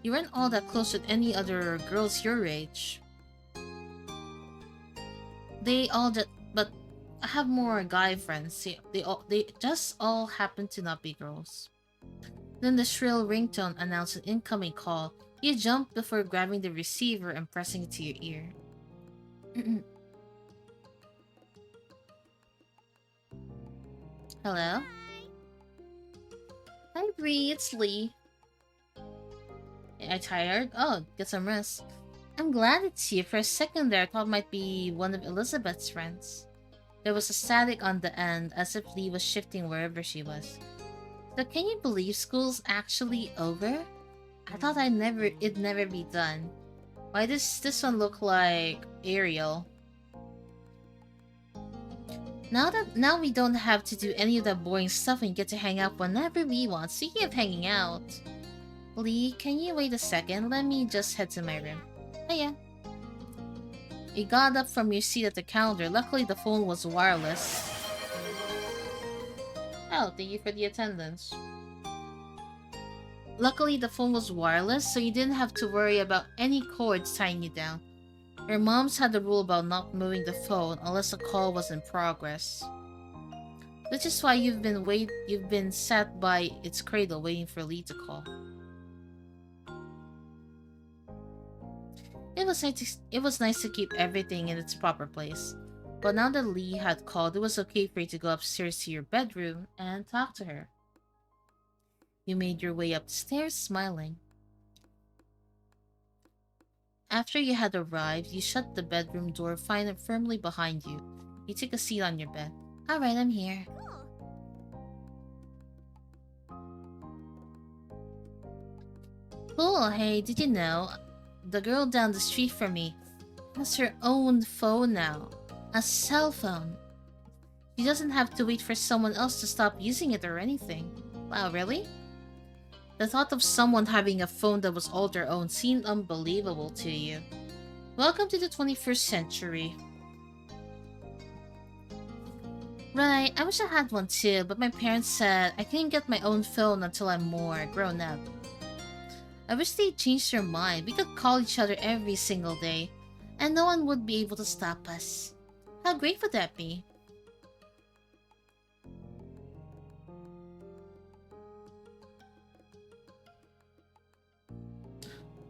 You weren't all that close with any other girls your age. They all just, but I have more guy friends. They just all happen to not be girls. Then the shrill ringtone announced an incoming call. You jumped before grabbing the receiver and pressing it to your ear. Hello? Hi Bree, it's Lee. Are you tired? Oh, get some rest. I'm glad it's you. For a second there, I thought it might be one of Elizabeth's friends. There was a static on the end, as if Lee was shifting wherever she was. So can you believe school's actually over? I thought it'd never be done. Why does this one look like Ariel? Now we don't have to do any of that boring stuff and get to hang out whenever we want. Speaking of hanging out, Lee, can you wait a second? Let me just head to my room. Oh yeah. You got up from your seat at the counter. Luckily the phone was wireless. Oh, thank you for the attendance. Luckily the phone was wireless, so you didn't have to worry about any cords tying you down. Your mom's had a rule about not moving the phone unless a call was in progress. Which is why you've been sat by its cradle waiting for Lee to call. It was nice to keep everything in its proper place. But now that Lee had called, it was okay for you to go upstairs to your bedroom and talk to her. You made your way upstairs smiling. After you had arrived, you shut the bedroom door firmly behind you. You took a seat on your bed. Alright, I'm here. Cool, hey, did you know? The girl down the street from me has her own phone now. A cell phone. She doesn't have to wait for someone else to stop using it or anything. Wow, really? The thought of someone having a phone that was all their own seemed unbelievable to you. Welcome to the 21st century. Right, I wish I had one too, but my parents said I couldn't get my own phone until I'm more grown up. I wish they'd changed their mind. We could call each other every single day, and no one would be able to stop us. How great would that be?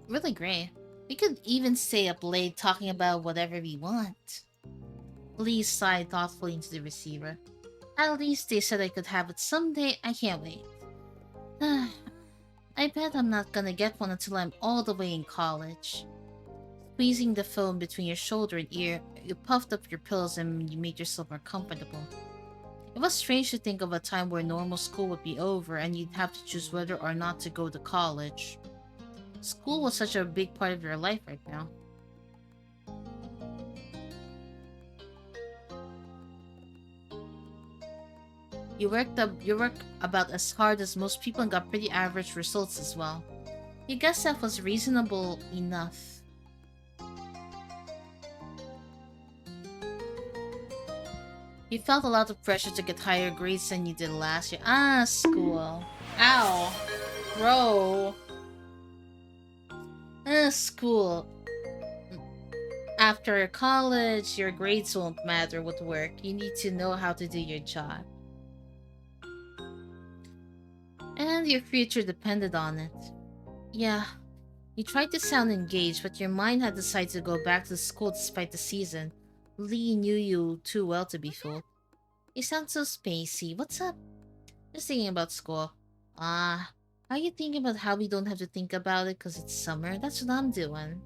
Really great. We could even stay up late talking about whatever we want. Lee sighed thoughtfully into the receiver. At least they said I could have it someday. I can't wait. I bet I'm not gonna get one until I'm all the way in college. Squeezing the phone between your shoulder and ear, you puffed up your pillows and you made yourself more comfortable. It was strange to think of a time where normal school would be over and you'd have to choose whether or not to go to college. School was such a big part of your life right now. You worked about as hard as most people and got pretty average results as well. You guess that was reasonable enough. You felt a lot of pressure to get higher grades than you did last year. Ah, school. Ow. Bro. School. After college, your grades won't matter with work. You need to know how to do your job. And your future depended on it. Yeah. You tried to sound engaged, but your mind had decided to go back to school despite the season. Lee knew you too well to be fooled. You sound so spacey. What's up? Just thinking about school. Ah. Are you thinking about how we don't have to think about it because it's summer? That's what I'm doing.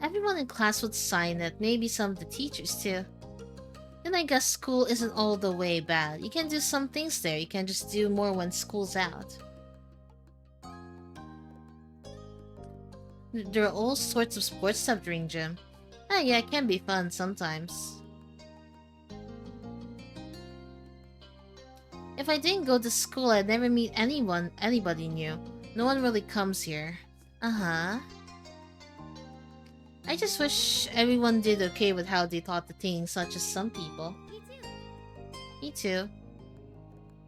Everyone in class would sign it, maybe some of the teachers too. Then I guess school isn't all the way bad. You can do some things there, you can just do more when school's out. There are all sorts of sports stuff during gym. Ah yeah, it can be fun sometimes. If I didn't go to school, I'd never meet anybody new. No one really comes here. Uh-huh. I just wish everyone did okay with how they taught the things, not just some people. Me too. Me too.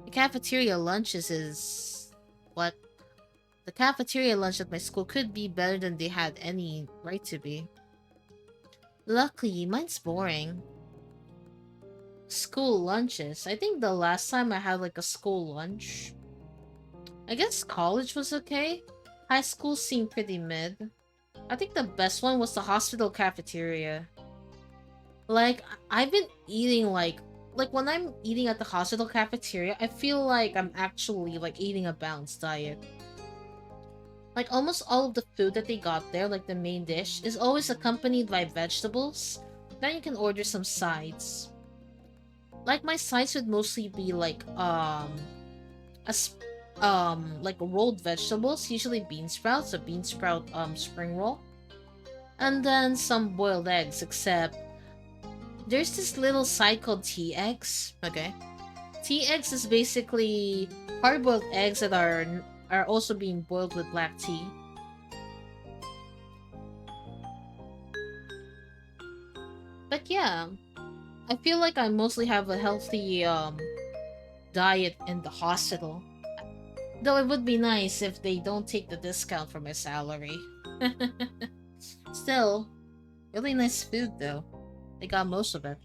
The cafeteria lunches is... what? The cafeteria lunch at my school could be better than they had any right to be. Luckily, mine's boring. School lunches. I think the last time I had like a school lunch, I guess college was okay. High school seemed pretty mid. I think the best one was the hospital cafeteria. Like, I've been eating like when I'm eating at the hospital cafeteria, I feel like I'm actually like eating a balanced diet. Like almost all of the food that they got there, like the main dish, is always accompanied by vegetables. Then you can order some sides. Like my sides would mostly be like a like rolled vegetables, usually bean sprouts, a bean sprout spring roll, and then some boiled eggs. Except there's this little side called tea eggs. Okay, tea eggs is basically hard boiled eggs that are also being boiled with black tea. But yeah, I feel like I mostly have a healthy diet in the hospital. Though it would be nice if they don't take the discount from my salary. Still, really nice food though. They got most of it.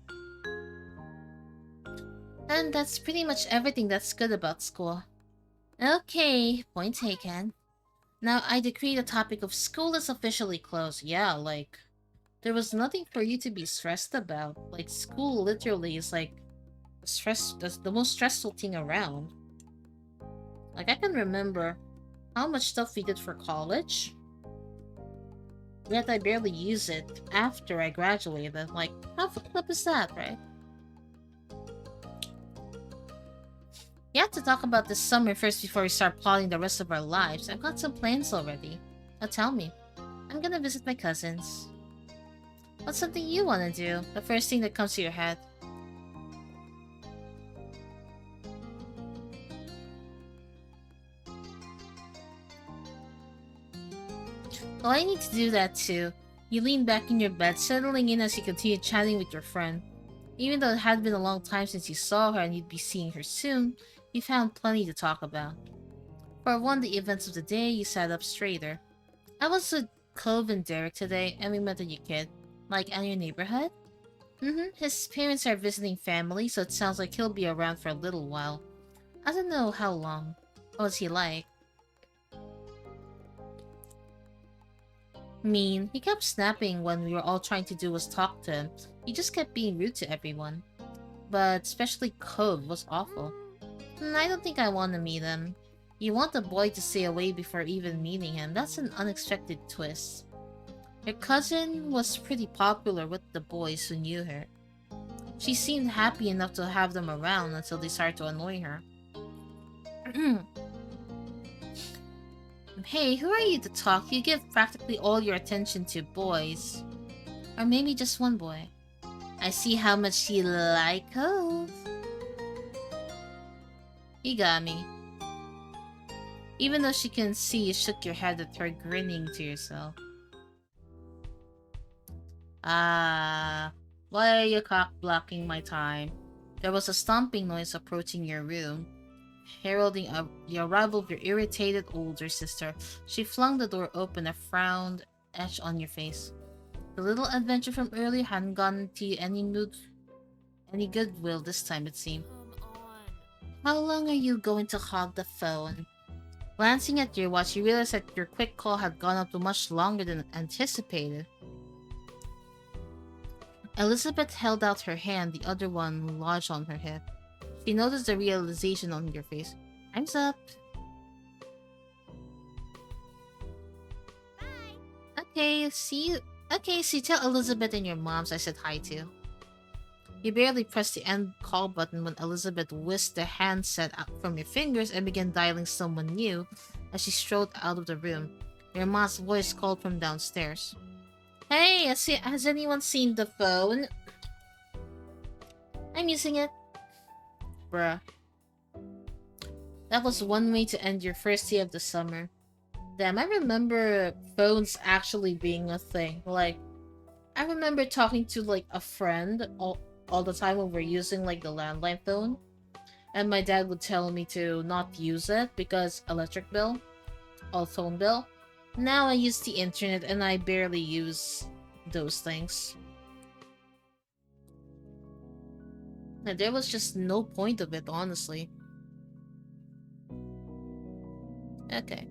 And that's pretty much everything that's good about school. Okay, point taken. Now I decree the topic of school is officially closed. Yeah, like, there was nothing for you to be stressed about. Like, school literally is like that's the most stressful thing around. Like, I can remember how much stuff we did for college, yet I barely use it after I graduated. Like, how fucked up is that, right? You have to talk about this summer first before we start plotting the rest of our lives. I've got some plans already. Now tell me. I'm gonna visit my cousins. What's something you wanna do? The first thing that comes to your head. Well, I need to do that too. You lean back in your bed, settling in as you continue chatting with your friend. Even though it had been a long time since you saw her and you'd be seeing her soon, you found plenty to talk about. For one, the events of the day, you sat up straighter. I was with Cove and Derek today, and we met a new kid. Like, in your neighborhood? His parents are visiting family, so it sounds like he'll be around for a little while. I don't know how long. What was he like? Mean. He kept snapping when we were all trying to do was talk to him. He just kept being rude to everyone. But especially Cove was awful. I don't think I want to meet him. You want the boy to stay away before even meeting him. That's an unexpected twist. Your cousin was pretty popular with the boys who knew her. She seemed happy enough to have them around until they started to annoy her. Hey, who are you to talk? You give practically all your attention to boys. Or maybe just one boy. I see how much you like Cove. You got me. Even though she can see you shook your head at her, grinning to yourself. Why are you cock-blocking my time? There was a stomping noise approaching your room, heralding the arrival of your irritated older sister. She flung the door open, a frown etched on your face. The little adventure from earlier hadn't gotten to you any goodwill this time, it seemed. Come on. How long are you going to hog the phone? Glancing at your watch, you realized that your quick call had gone up to much longer than anticipated. Elizabeth held out her hand, the other one lodged on her hip. She noticed the realization on your face. Time's up. Bye. Okay, see you. Okay, see, tell Elizabeth and your moms I said hi to. You barely pressed the end call button when Elizabeth whisked the handset out from your fingers and began dialing someone new as she strode out of the room. Your mom's voice called from downstairs. Hey, has anyone seen the phone? I'm using it. Bruh. That was one way to end your first day of the summer. Damn, I remember phones actually being a thing. Like, I remember talking to like a friend all the time when we're using like the landline phone. And my dad would tell me to not use it because electric bill or phone bill. Now I use the internet and I barely use those things. And there was just no point of it, honestly. Okay.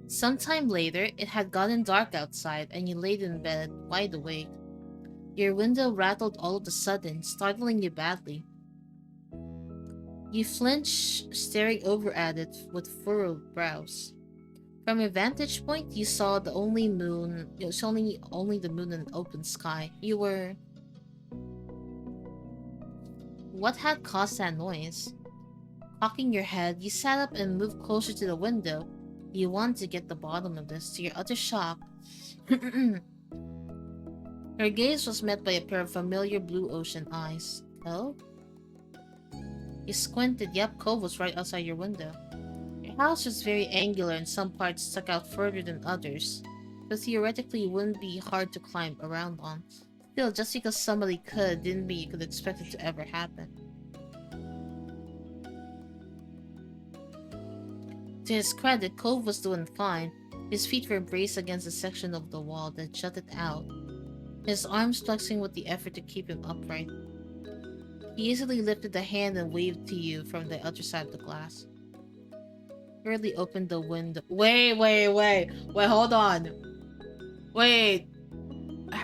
Sometime later, it had gotten dark outside and you laid in bed, wide awake. Your window rattled all of a sudden, startling you badly. You flinched, staring over at it with furrowed brows. From your vantage point, you saw the only moon. It was only the moon and open sky. You were. What had caused that noise? Cocking your head, you sat up and moved closer to the window. You wanted to get the bottom of this. To your utter shock, her gaze was met by a pair of familiar blue ocean eyes. Oh? You squinted. Yep, Cove was right outside your window. Your house was very angular and some parts stuck out further than others, but theoretically it wouldn't be hard to climb around on. Still, just because somebody could didn't mean you could expect it to ever happen. To his credit, Cove was doing fine. His feet were braced against a section of the wall that jutted out, his arms flexing with the effort to keep him upright. He easily lifted a hand and waved to you from the other side of the glass. Hurriedly opened the window. Wait, hold on. Wait.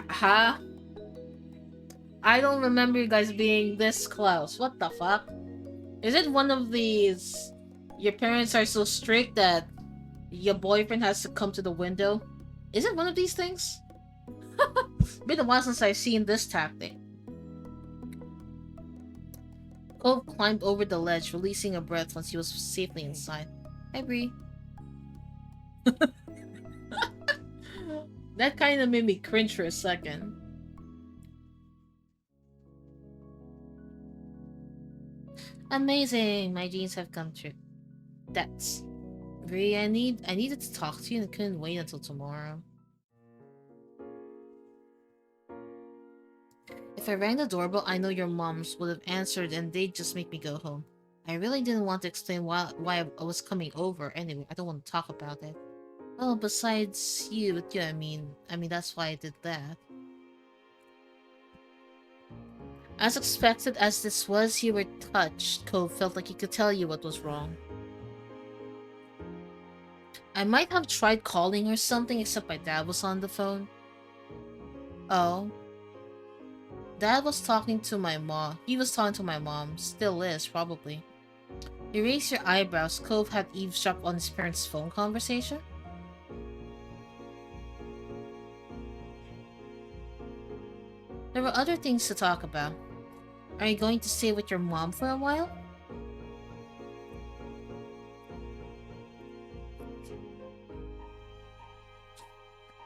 Huh? I don't remember you guys being this close. What the fuck? Is it one of these... Your parents are so strict that your boyfriend has to come to the window? Is it one of these things? Been a while since I've seen this tactic. Cove climbed over the ledge, releasing a breath once he was safely inside. Hi, Bree. That kind of made me cringe for a second. Amazing! My dreams have come true. That's... Bree, I needed to talk to you and couldn't wait until tomorrow. If I rang the doorbell, I know your moms would have answered and they'd just make me go home. I really didn't want to explain why I was coming over. Anyway, I don't want to talk about it. Well, besides you, with you, I mean that's why I did that. As expected as this was, you were touched. Cove felt like he could tell you what was wrong. I might have tried calling or something, except my dad was on the phone. Oh. Dad was talking to my mom. He was talking to my mom. Still is, probably. You raised your eyebrows. Cove had eavesdropped on his parents' phone conversation? There were other things to talk about. Are you going to stay with your mom for a while?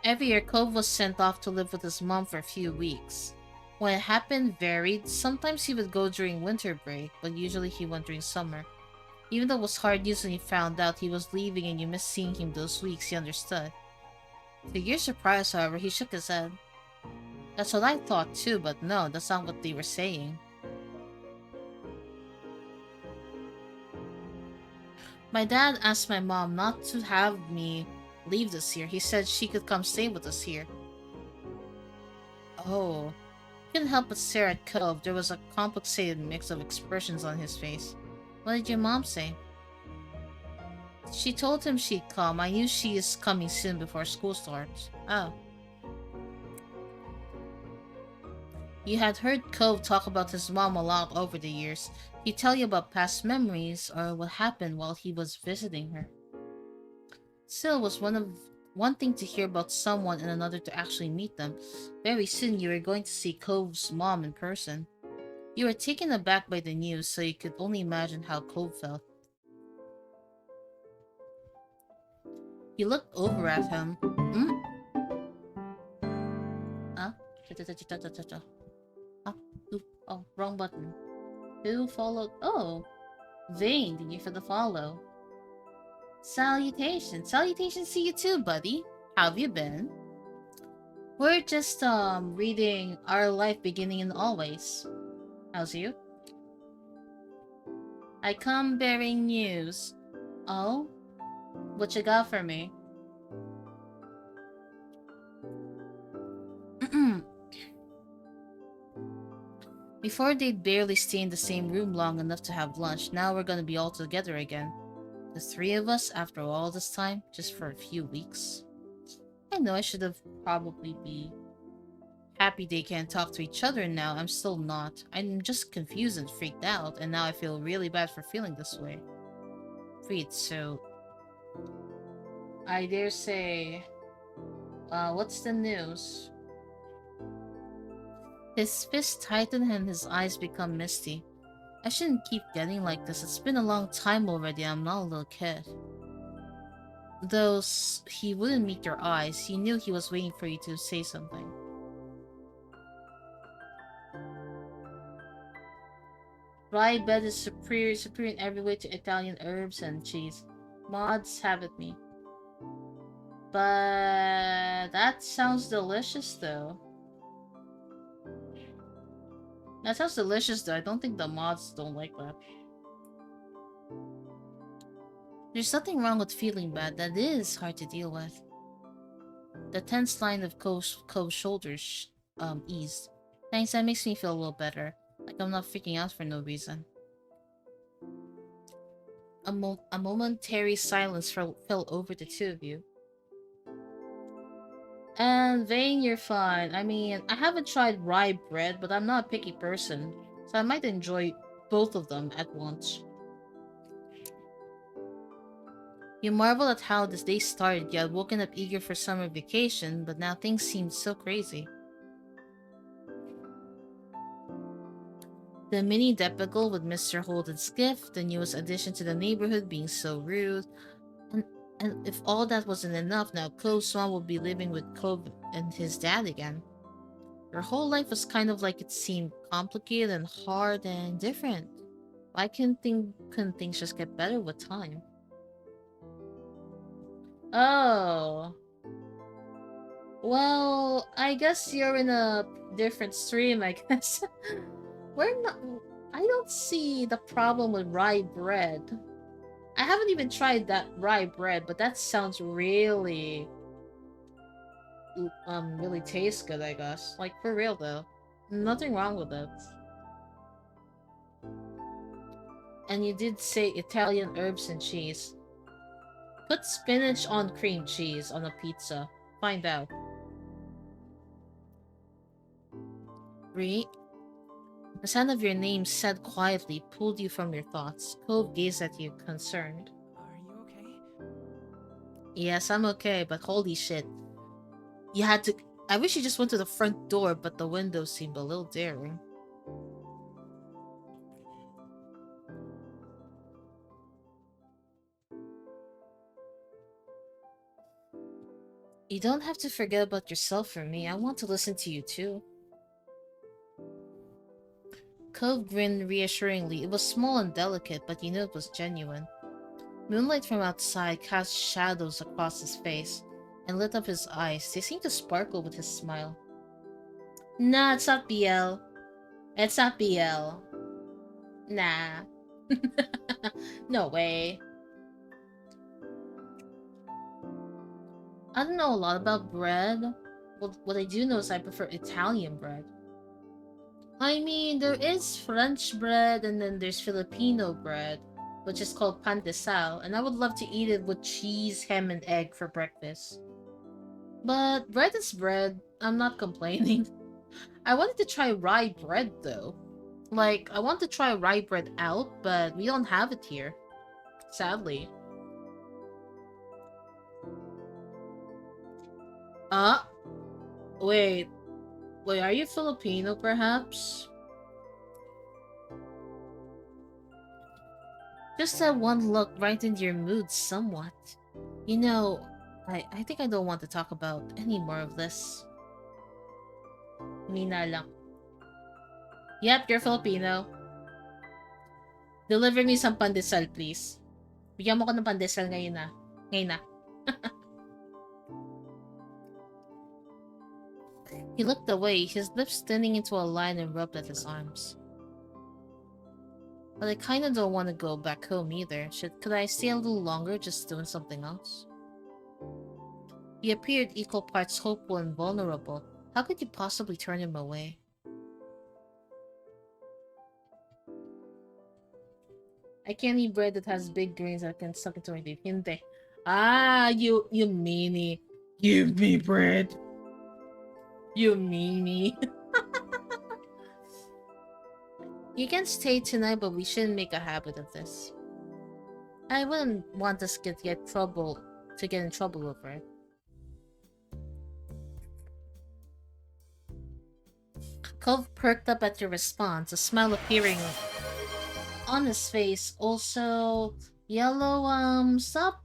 Every year, Cove was sent off to live with his mom for a few weeks. When it happened varied. Sometimes he would go during winter break, but usually he went during summer. Even though it was hard news when he found out he was leaving and you missed seeing him those weeks, he understood. To your surprise, however, he shook his head. That's what I thought too, but no, that's not what they were saying. My dad asked my mom not to have me leave this year. He said she could come stay with us here. Oh. Couldn't help but stare at Cove. There was a complicated mix of expressions on his face. What did your mom say? She told him she'd come. I knew she is coming soon before school starts. Oh. You had heard Cove talk about his mom a lot over the years. He'd tell you about past memories or what happened while he was visiting her. Still, it was one thing to hear about someone and another to actually meet them. Very soon you were going to see Cove's mom in person. You were taken aback by the news, so you could only imagine how Cove felt. You looked over at him. Hmm? Huh? Oh, wrong button. Who followed? Oh! Vane, thank you for the follow. Salutations. Salutations to you too, buddy. How have you been? We're just reading Our Life Beginning and Always. How's you? I come bearing news. Oh? What you got for me? Before they'd barely stay in the same room long enough to have lunch, now we're gonna be all together again. The three of us after all this time, just for a few weeks. I know I should have probably be happy they can't talk to each other now. I'm still not. I'm just confused and freaked out, and now I feel really bad for feeling this way. Read, so I dare say, what's the news? His fist tightened and his eyes become misty. I shouldn't keep getting like this. It's been a long time already. I'm not a little kid. Though he wouldn't meet your eyes, he knew he was waiting for you to say something. Rye bread is superior in every way to Italian herbs and cheese. Mods have it me. But that sounds delicious though. That sounds delicious though. I don't think the mods don't like that. There's nothing wrong with feeling bad. That is hard to deal with. The tense line of Cove's shoulders eased. Thanks, that makes me feel a little better. Like I'm not freaking out for no reason. A momentary silence fell over the two of you. And Vane, you're fine. I mean, I haven't tried rye bread, but I'm not a picky person, so I might enjoy both of them at once. You marvel at how this day started. You had woken up eager for summer vacation, but now things seemed so crazy. The mini debacle with Mr. Holden's gift, the newest addition to the neighborhood being so rude, and if all that wasn't enough, now Cove Swan would be living with Cove and his dad again. Your whole life was kind of like it seemed complicated and hard and different. Why couldn't things just get better with time? Oh. Well, I guess you're in a different stream, I guess. We're not... I don't see the problem with rye bread. I haven't even tried that rye bread, but that sounds really... really tastes good, I guess. Like, for real, though. Nothing wrong with it. And you did say Italian herbs and cheese. Put spinach on cream cheese on a pizza. Find out. Bree? The sound of your name said quietly pulled you from your thoughts. Cove gazed at you, concerned. Are you okay? Yes, I'm okay, but holy shit. You had to... I wish you just went to the front door, but the window seemed a little daring. You don't have to forget about yourself for me. I want to listen to you too. Cove grinned reassuringly. It was small and delicate, but you knew it was genuine. Moonlight from outside cast shadows across his face and lit up his eyes. They seemed to sparkle with his smile. Nah, it's not BL. It's not BL. Nah. No way. I don't know a lot about bread. Well, what I do know is I prefer Italian bread. I mean, there is French bread and then there's Filipino bread, which is called pan de sal, and I would love to eat it with cheese, ham, and egg for breakfast. But bread is bread. I'm not complaining. I wanted to try rye bread though. Like, I want to try rye bread out, but we don't have it here. Sadly. Wait. Wait, are you Filipino perhaps? Just that one look brightened your mood somewhat. You know, I think I don't want to talk about any more of this. Mina lang. Yep, you're Filipino. Deliver me some pandesal, please. Bigyan mo ko ng pandesal ngayon na. Ngayon na. He looked away, his lips thinning into a line and rubbed at his arms. But I kinda don't want to go back home either. Could I stay a little longer just doing something else? He appeared equal parts hopeful and vulnerable. How could you possibly turn him away? I can't eat bread that has big grains that can suck into my teeth. Hindi. Ah, you meanie. Give me bread. You meanie. You can stay tonight, but we shouldn't make a habit of this. I wouldn't want us to get in trouble over it. Cove perked up at your response, a smile appearing on his face. Also, Yellow, stop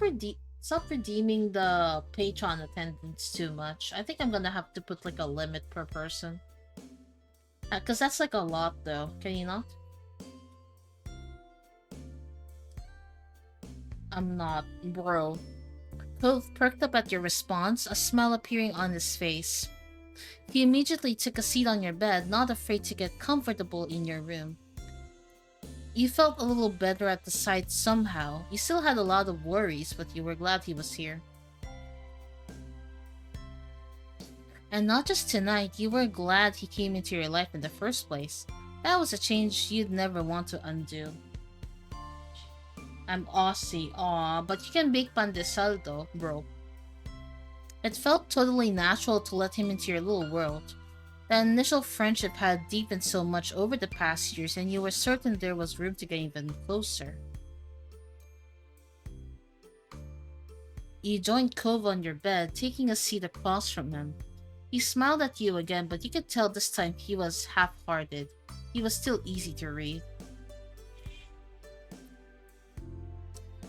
redeeming the Patreon attendance too much. I think I'm gonna have to put like a limit per person. Cause that's like a lot though, can you not? I'm not, bro. Cove perked up at your response, a smile appearing on his face. He immediately took a seat on your bed, not afraid to get comfortable in your room. You felt a little better at the sight somehow. You still had a lot of worries, but you were glad he was here. And not just tonight, you were glad he came into your life in the first place. That was a change you'd never want to undo. I'm Aussie, aw, but you can bake pandesal though, bro. It felt totally natural to let him into your little world. The initial friendship had deepened so much over the past years, and you were certain there was room to get even closer. You joined Cove on your bed, taking a seat across from him. He smiled at you again, but you could tell this time he was half-hearted. He was still easy to read.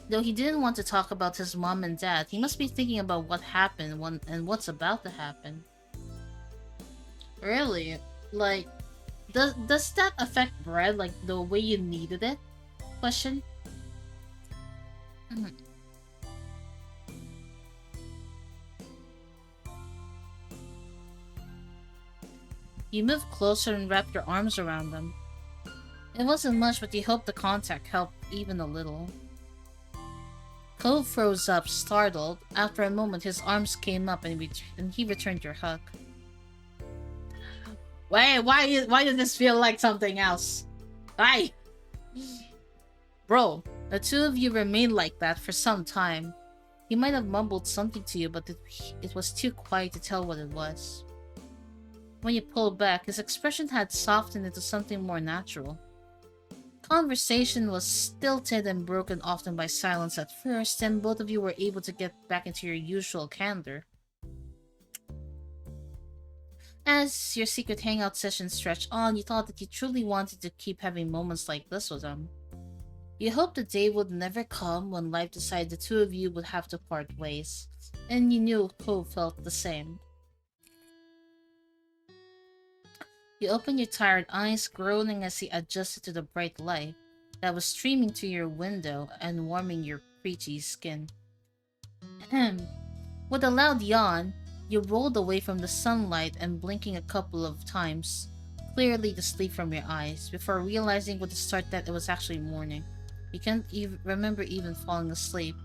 Though he didn't want to talk about his mom and dad, he must be thinking about what happened and what's about to happen. Really? Like, does that affect bread, like, the way you needed it? Question? You moved closer and wrapped your arms around them. It wasn't much, but you hoped the contact helped even a little. Cove froze up, startled. After a moment, his arms came up and he returned your hug. Wait, why does this feel like something else? Why? Bro, the two of you remained like that for some time. He might have mumbled something to you, but it was too quiet to tell what it was. When you pulled back, his expression had softened into something more natural. Conversation was stilted and broken often by silence at first, and both of you were able to get back into your usual candor. As your secret hangout session stretched on, you thought that you truly wanted to keep having moments like this with them. You hoped the day would never come when life decided the two of you would have to part ways, and you knew Cove felt the same. You opened your tired eyes, groaning as he adjusted to the bright light that was streaming through your window and warming your preachy skin. With a loud yawn, you rolled away from the sunlight and blinking a couple of times, clearly to sleep from your eyes, before realizing with a start that it was actually morning. You can't remember even falling asleep.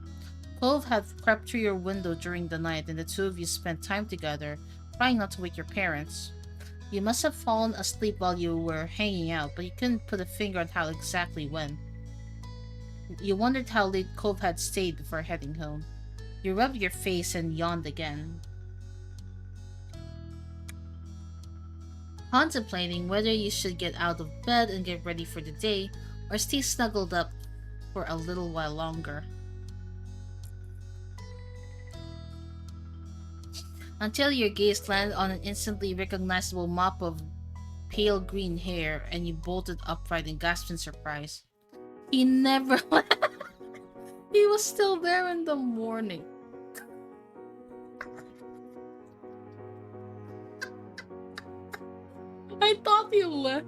Cove had crept through your window during the night, and the two of you spent time together, trying not to wake your parents. You must have fallen asleep while you were hanging out, but you couldn't put a finger on how exactly when. You wondered how late Cove had stayed before heading home. You rubbed your face and yawned again, contemplating whether you should get out of bed and get ready for the day, or stay snuggled up for a little while longer. Until your gaze landed on an instantly recognizable mop of pale green hair, and you bolted upright and gasped in surprise. He never He was still there in the morning. I thought he left.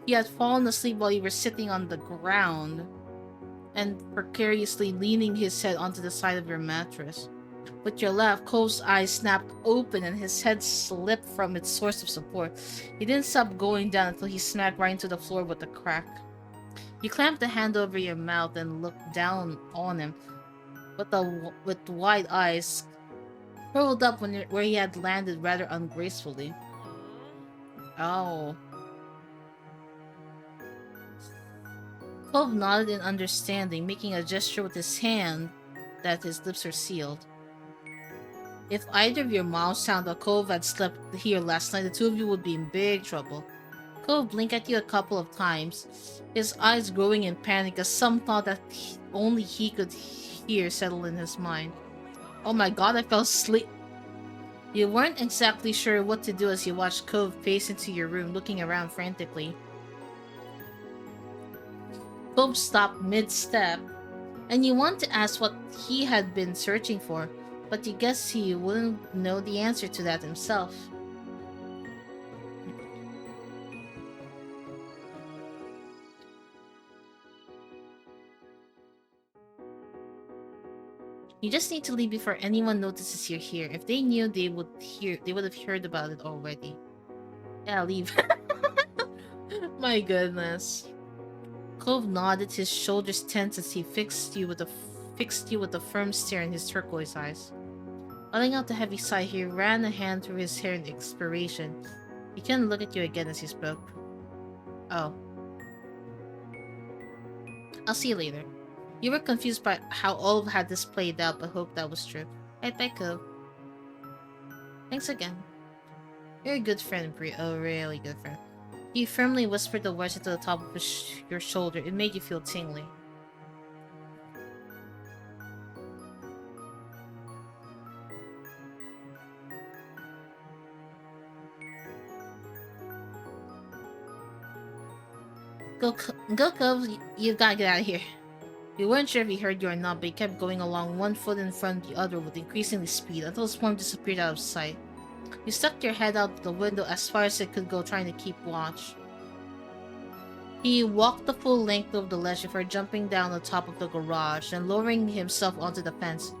He had fallen asleep while you were sitting on the ground, and precariously leaning his head onto the side of your mattress. With your left, Cole's eyes snapped open and his head slipped from its source of support. He didn't stop going down until he smacked right into the floor with a crack. You clamped the hand over your mouth and looked down on him with wide eyes curled up where he had landed rather ungracefully. Oh. Cove nodded in understanding, making a gesture with his hand that his lips are sealed. If either of your moms found that Cove had slept here last night, the two of you would be in big trouble. Cove blinked at you a couple of times, his eyes growing in panic as some thought that only he could hear settled in his mind. Oh my god, I fell asleep. You weren't exactly sure what to do as you watched Cove pace into your room, looking around frantically. Cove stopped mid-step, and you want to ask what he had been searching for, but you guess he wouldn't know the answer to that himself. You just need to leave before anyone notices you're here. If they knew, they would have heard about it already. Yeah, leave. My goodness. Cove nodded, his shoulders tense as he fixed you with a firm stare in his turquoise eyes. Letting out a heavy sigh, he ran a hand through his hair in expiration. He couldn't look at you again as he spoke. Oh. I'll see you later. You were confused by how Olive had this played out, but hoped that was true. Right back, Cove. Thanks again. You're a good friend, Brie. A really good friend. He firmly whispered the words into the top of your shoulder. It made you feel tingly. Go, Cove. You've got to get out of here. You weren't sure if he heard you or not, but he kept going along, one foot in front of the other with increasing speed until his form disappeared out of sight. You stuck your head out the window as far as it could go, trying to keep watch. He walked the full length of the ledge before jumping down the top of the garage and lowering himself onto the fence.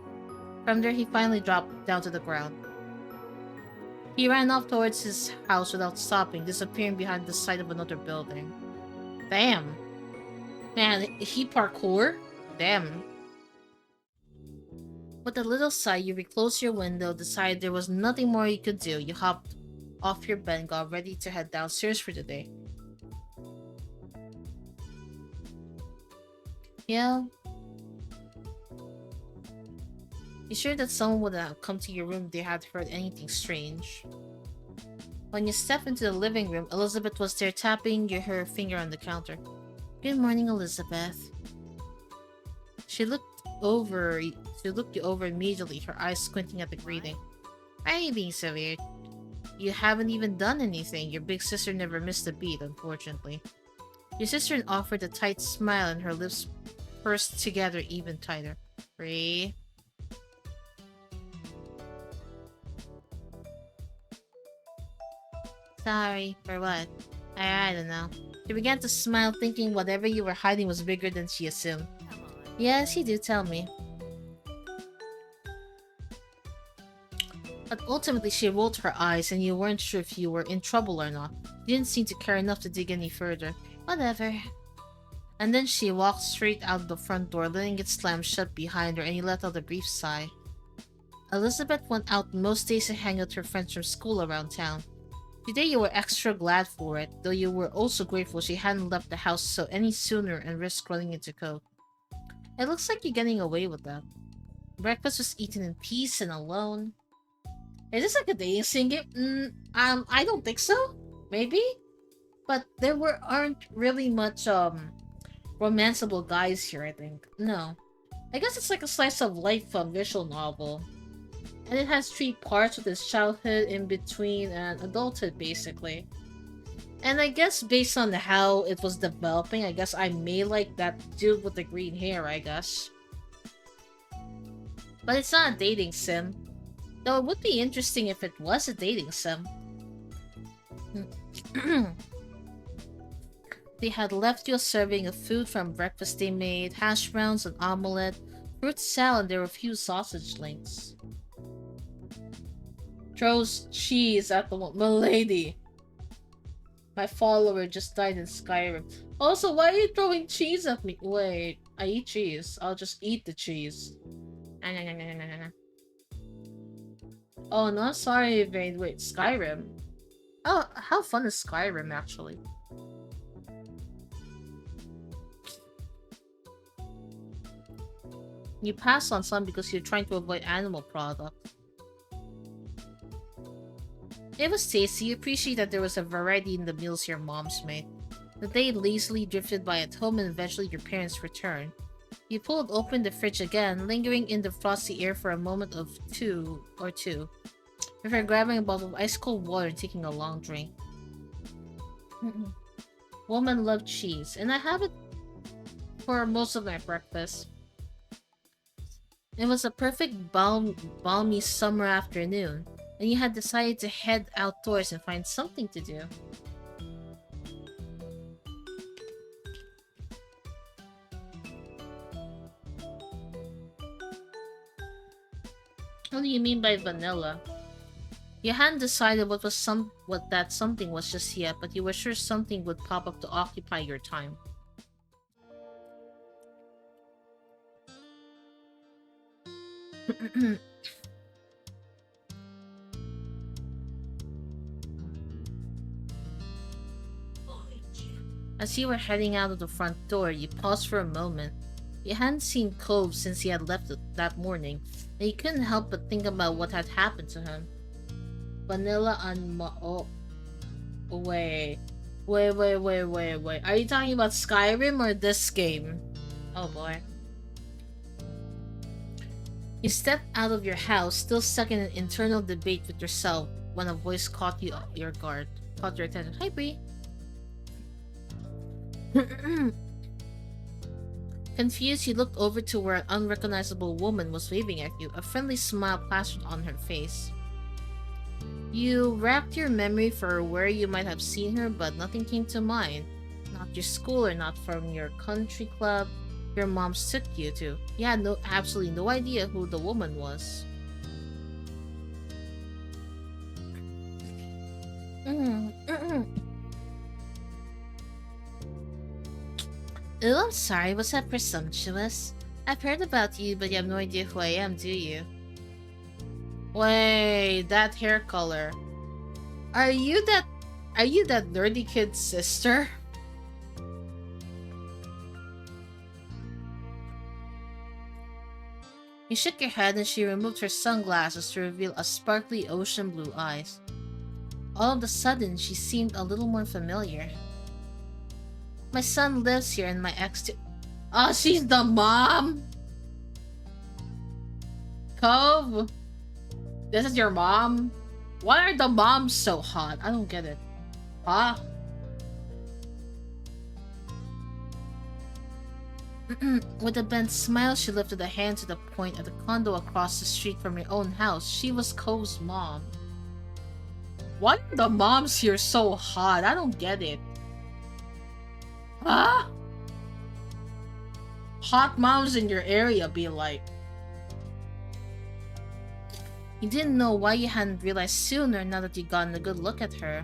From there, he finally dropped down to the ground. He ran off towards his house without stopping, disappearing behind the side of another building. Damn. Man, he parkour? Damn. With a little sigh, you reclosed your window, decided there was nothing more you could do. You hopped off your bed and got ready to head downstairs for the day. Yeah. You sure that someone would have come to your room if they had heard anything strange? When you stepped into the living room, Elizabeth was there tapping her finger on the counter. Good morning, Elizabeth. She looked you over immediately, her eyes squinting at the greeting. Why are you being so weird? You haven't even done anything. Your big sister never missed a beat, unfortunately. Your sister offered a tight smile and her lips pursed together even tighter. Free. Sorry, for what? I don't know. She began to smile, thinking whatever you were hiding was bigger than she assumed. Yes, you do tell me. But ultimately, she rolled her eyes, and you weren't sure if you were in trouble or not. You didn't seem to care enough to dig any further. Whatever. And then she walked straight out the front door, letting it slam shut behind her, and you let out a brief sigh. Elizabeth went out most days to hang out with her friends from school around town. Today you were extra glad for it, though you were also grateful she hadn't left the house so any sooner and risked running into Cove. It looks like you're getting away with that. Breakfast was eaten in peace and alone. Is this like a dating sim game? I don't think so. Maybe? But aren't really much, romanceable guys here, I think. No. I guess it's like a slice of life visual novel. And it has 3 parts with his childhood, in between, and adulthood, basically. And I guess based on how it was developing, I guess I may like that dude with the green hair, I guess. But it's not a dating sim. Though it would be interesting if it was a dating sim. They had left you a serving of food from breakfast they made, hash browns, an omelette, fruit salad, there were a few sausage links. Throws cheese at the milady. My follower just died in Skyrim. Also, why are you throwing cheese at me? Wait, I eat cheese. I'll just eat the cheese. Oh, no, sorry, Vane. Wait, Skyrim? Oh, how fun is Skyrim, actually? You pass on some because you're trying to avoid animal products. It was tasty. You appreciate that there was a variety in the meals your moms made. The day lazily drifted by at home and eventually your parents returned. You pulled open the fridge again, lingering in the frosty air for a moment of two, before grabbing a bottle of ice-cold water and taking a long drink. Woman loved cheese, and I have it for most of my breakfast. It was a perfect balmy summer afternoon, and you had decided to head outdoors and find something to do. What do you mean by vanilla? You hadn't decided what that something was just yet, but you were sure something would pop up to occupy your time. As you were heading out of the front door, you paused for a moment. You hadn't seen Cove since he had left that morning, and you couldn't help but think about what had happened to him. Vanilla oh. Wait. Are you talking about Skyrim or this game? Oh boy. You stepped out of your house, still stuck in an internal debate with yourself, when a voice caught your attention. Hi, Bree. Confused, you looked over to where an unrecognizable woman was waving at you, a friendly smile plastered on her face. You racked your memory for where you might have seen her, but nothing came to mind. Not your school or not from your country club your mom took you to. You had absolutely no idea who the woman was. Oh, I'm sorry, was that presumptuous? I've heard about you, but you have no idea who I am, do you? Wait, that hair color. Are you that nerdy kid's sister? You shook your head and she removed her sunglasses to reveal a sparkly ocean blue eyes. All of a sudden, she seemed a little more familiar. My son lives here and my ex Oh, she's the mom? Cove? This is your mom? Why are the moms so hot? I don't get it. Huh? With a bent smile, she lifted a hand to the point of the condo across the street from your own house. She was Cove's mom. Why are the moms here so hot? I don't get it. Huh? Hot moms in your area be like. You didn't know why you hadn't realized sooner now that you'd gotten a good look at her.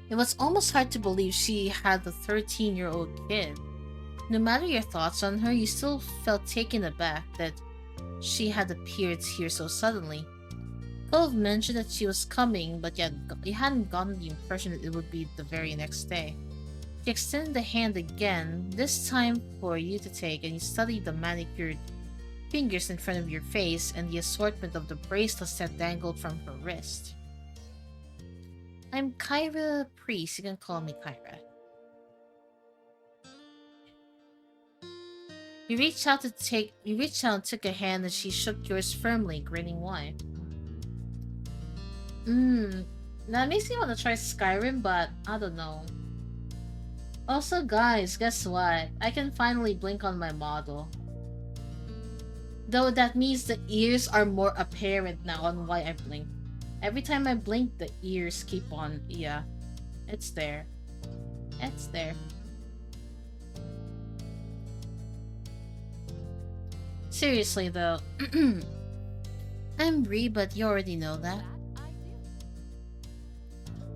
It was almost hard to believe she had a 13-year-old kid. No matter your thoughts on her, you still felt taken aback that she had appeared here so suddenly. Cove mentioned that she was coming, but you hadn't gotten the impression that it would be the very next day. She extended the hand again, this time for you to take, and you studied the manicured fingers in front of your face and the assortment of the bracelets that dangled from her wrist. I'm Kyra Priest. You can call me Kyra. You reached out and took a hand and she shook yours firmly, grinning wide. That makes me want to try Skyrim, but I don't know. Also, guys, guess what? I can finally blink on my model. Though that means the ears are more apparent now on why I blink. Every time I blink, the ears keep on. Yeah, it's there. It's there. Seriously though, I'm Bree, but you already know that.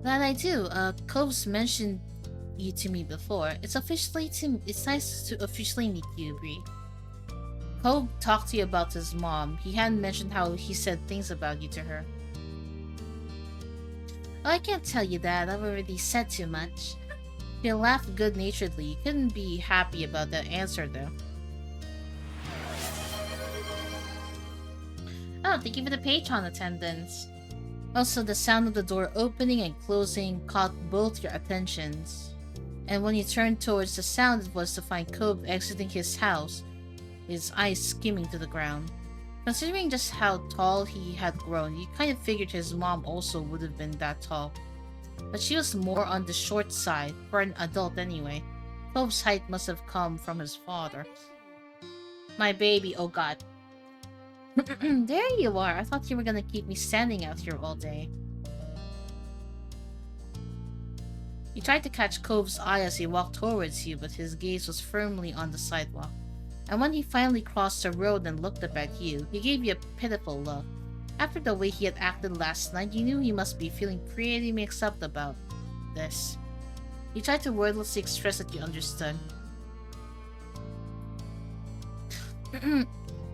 That I do. Coves mentioned you to me before. It's nice to officially meet you, Bree. Cove talked to you about his mom. He hadn't mentioned how he said things about you to her. Oh, I can't tell you that. I've already said too much. He laughed good-naturedly. Couldn't be happy about that answer though. Oh, thank you for the Patreon attendance. Also, the sound of the door opening and closing caught both your attentions. And when you turned towards the sound, it was to find Cove exiting his house, his eyes skimming to the ground. Considering just how tall he had grown, you kind of figured his mom also would have been that tall. But she was more on the short side, for an adult anyway. Cove's height must have come from his father. My baby, oh god. There you are. I thought you were gonna keep me standing out here all day. You tried to catch Cove's eye as he walked towards you, but his gaze was firmly on the sidewalk. And when he finally crossed the road and looked up at you, he gave you a pitiful look. After the way he had acted last night, you knew he must be feeling pretty mixed up about this. You tried to wordlessly express that you understood.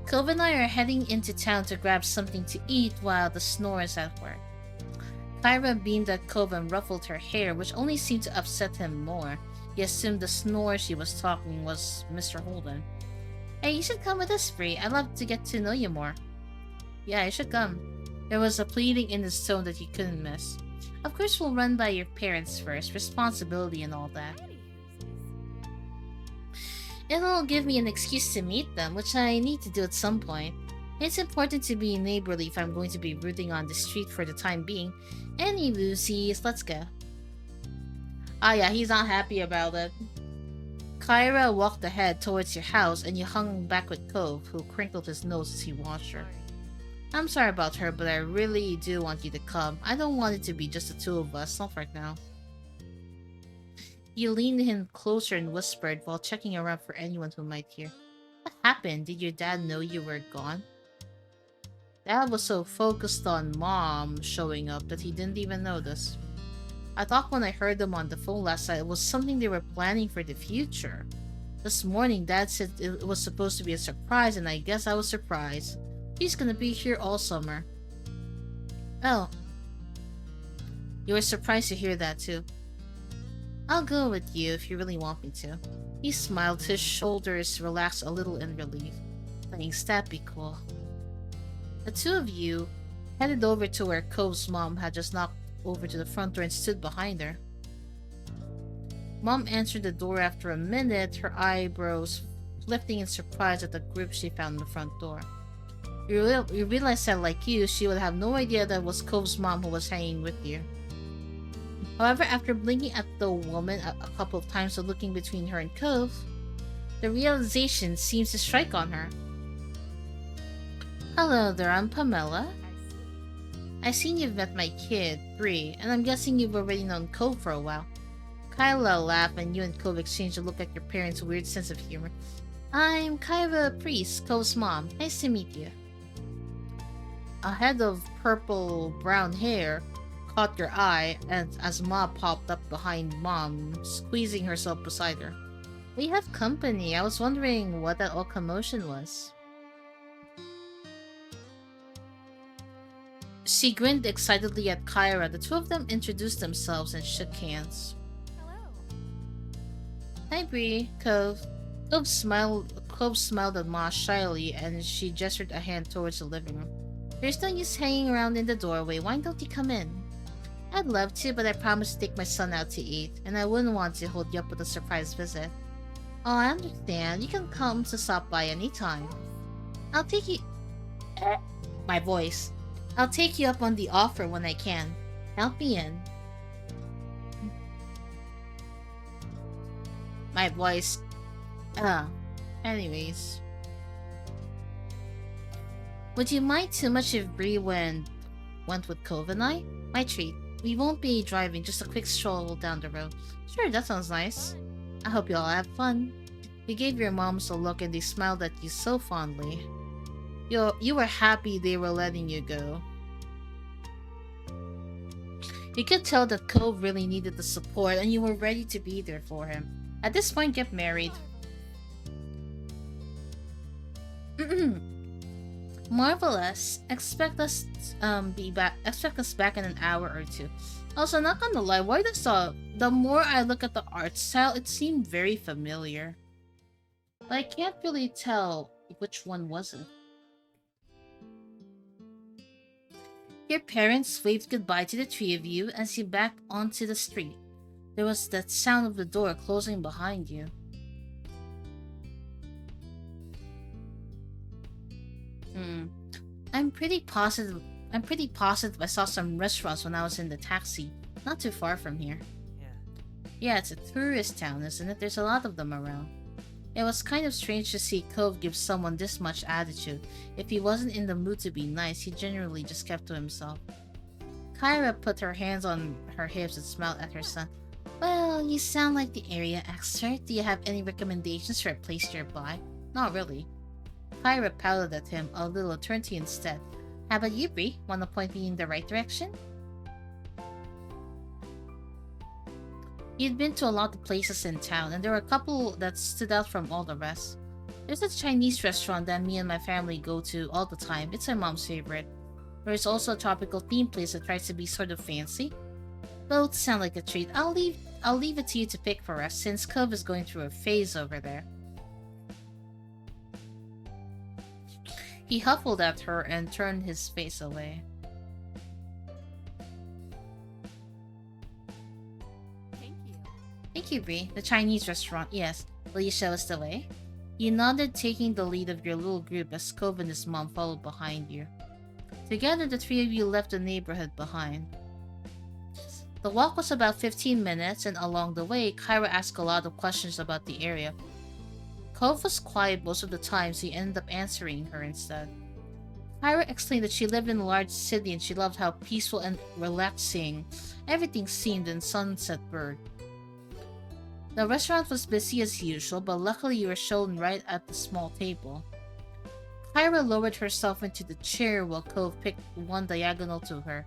Cove and I are heading into town to grab something to eat while the snore is at work. Kyra beamed at Cove and ruffled her hair, which only seemed to upset him more. He assumed the snore she was talking was Mr. Holden. Hey, you should come with us, Bree. I'd love to get to know you more. Yeah, you should come. There was a pleading in his tone that he couldn't miss. Of course we'll run by your parents first, responsibility and all that. It'll give me an excuse to meet them, which I need to do at some point. It's important to be neighborly if I'm going to be rooting on the street for the time being. Any Lucy's, let's go. Ah yeah, he's not happy about it. Kyra walked ahead towards your house and you hung back with Cove, who crinkled his nose as he watched her. I'm sorry about her, but I really do want you to come. I don't want it to be just the two of us, not right now. He leaned in closer and whispered while checking around for anyone who might hear. What happened? Did your dad know you were gone? Dad was so focused on Mom showing up that he didn't even notice. I thought when I heard them on the phone last night it was something they were planning for the future. This morning Dad said it was supposed to be a surprise and I guess I was surprised. He's gonna be here all summer. Oh. You were surprised to hear that too. I'll go with you if you really want me to. He smiled, his shoulders relaxed a little in relief. Thanks, that'd be cool. The two of you headed over to where Cove's mom had just knocked over to the front door and stood behind her. Mom answered the door after a minute, her eyebrows lifting in surprise at the group she found in the front door. You realized that, like you, she would have no idea that it was Cove's mom who was hanging with you. However, after blinking at the woman a couple of times and looking between her and Cove, the realization seems to strike on her. Hello there, I'm Pamela. I've seen you've met my kid, Bree, and I'm guessing you've already known Cove for a while. Kyla laughed and you and Cove exchanged a look at your parents' weird sense of humor. I'm Kyra Priest, Cove's mom. Nice to meet you. A head of purple-brown hair caught your eye and as Ma popped up behind Mom, squeezing herself beside her. We have company. I was wondering what that all commotion was. She grinned excitedly at Kyra. The two of them introduced themselves and shook hands. Hello. Hi, Bree. Cove. Cove smiled at Ma shyly and she gestured a hand towards the living room. There's no use hanging around in the doorway. Why don't you come in? I'd love to, but I promised to take my son out to eat, and I wouldn't want to hold you up with a surprise visit. Oh, I understand. You can come to stop by anytime. I'll take you... My voice. I'll take you up on the offer when I can. Count me in. My voice. Anyways. Would you mind too much if Bree went went with Cove and I? My treat. We won't be driving, just a quick stroll down the road. Sure, that sounds nice. I hope you all have fun. You gave your moms a look and they smiled at you so fondly. You were happy they were letting you go. You could tell that Cove really needed the support and you were ready to be there for him. At this point, get married. Marvelous. Expect us back in an hour or two. Also, not gonna lie, why the more I look at the art style, it seemed very familiar. But I can't really tell which one was it. Your parents waved goodbye to the three of you as you backed onto the street. There was that sound of the door closing behind you. I'm pretty positive I saw some restaurants when I was in the taxi. Not too far from here. Yeah, it's a tourist town, isn't it? There's a lot of them around. It was kind of strange to see Cove give someone this much attitude. If he wasn't in the mood to be nice, he generally just kept to himself. Kyra put her hands on her hips and smiled at her son. Well, you sound like the area expert. Do you have any recommendations for a place nearby? Not really. Kyra pouted at him a little, turned to you instead. How about you, Bree? Want to point me in the right direction? You'd been to a lot of places in town, and there were a couple that stood out from all the rest. There's a Chinese restaurant that me and my family go to all the time. It's my mom's favorite. There's also a tropical theme place that tries to be sort of fancy. Both sound like a treat. I'll leave it to you to pick for us, since Cove is going through a phase over there. He huffled at her and turned his face away. Thank you, Bree. The Chinese restaurant, yes. Will you show us the way? You nodded, taking the lead of your little group as Cove and his mom followed behind you. Together, the three of you left the neighborhood behind. The walk was about 15 minutes, and along the way, Kyra asked a lot of questions about the area. Cove was quiet most of the time, so you ended up answering her instead. Kyra explained that she lived in a large city and she loved how peaceful and relaxing everything seemed in Sunset Bird. The restaurant was busy as usual, but luckily you were shown right at the small table. Kyra lowered herself into the chair while Cove picked one diagonal to her.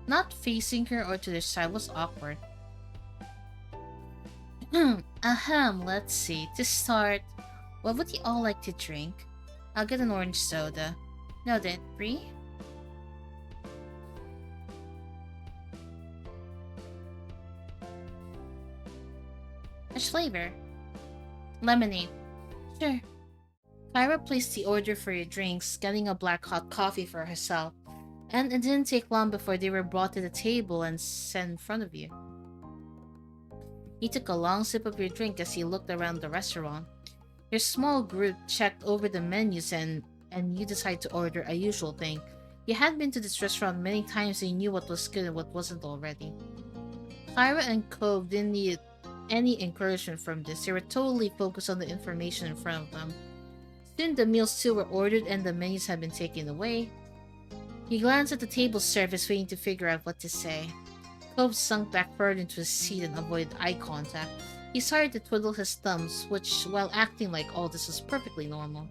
Not facing her or to the side was awkward. Let's see. To start, what would you all like to drink? I'll get an orange soda. Noted, Bree? Which flavor? Lemonade. Sure. Kyra placed the order for your drinks, getting a black hot coffee for herself, and it didn't take long before they were brought to the table and set in front of you. You took a long sip of your drink as you looked around the restaurant. Your small group checked over the menus and you decided to order a usual thing. You had been to this restaurant many times and you knew what was good and what wasn't already. Kyra and Cove didn't need any encouragement from this. They were totally focused on the information in front of them. Soon the meals too were ordered and the menus had been taken away. He glanced at the table service, waiting to figure out what to say. Cove sunk back further into his seat and avoided eye contact. He started to twiddle his thumbs, which, while acting like all this was perfectly normal.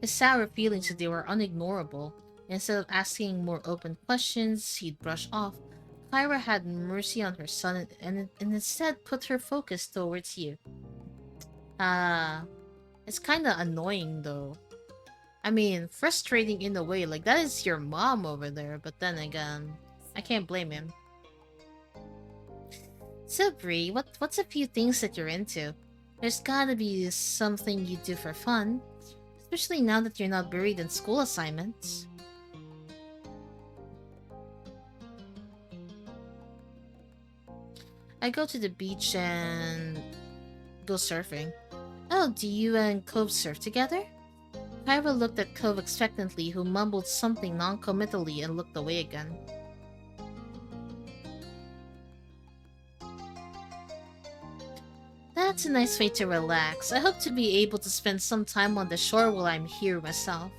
His sour feelings today were unignorable. Instead of asking more open questions he'd brush off, Kyra had mercy on her son and instead put her focus towards you. It's kinda annoying though. I mean, frustrating in a way, like that is your mom over there, but then again, I can't blame him. So Bree, what's a few things that you're into? There's gotta be something you do for fun, especially now that you're not buried in school assignments. I go to the beach and go surfing. Oh, do you and Cove surf together? Kyra looked at Cove expectantly, who mumbled something non-committally and looked away again. That's a nice way to relax. I hope to be able to spend some time on the shore while I'm here myself.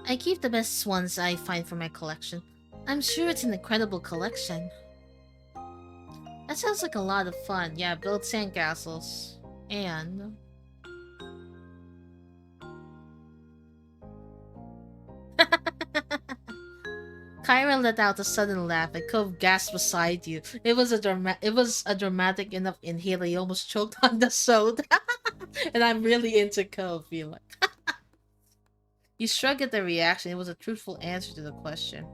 I keep the best ones I find for my collection. I'm sure it's an incredible collection. That sounds like a lot of fun. Yeah, build sandcastles. And... Kyra let out a sudden laugh and Cove gasped beside you. It was a dramatic enough inhale he almost choked on the soda. And I'm really into Cove, feel like. You shrugged at the reaction. It was a truthful answer to the question.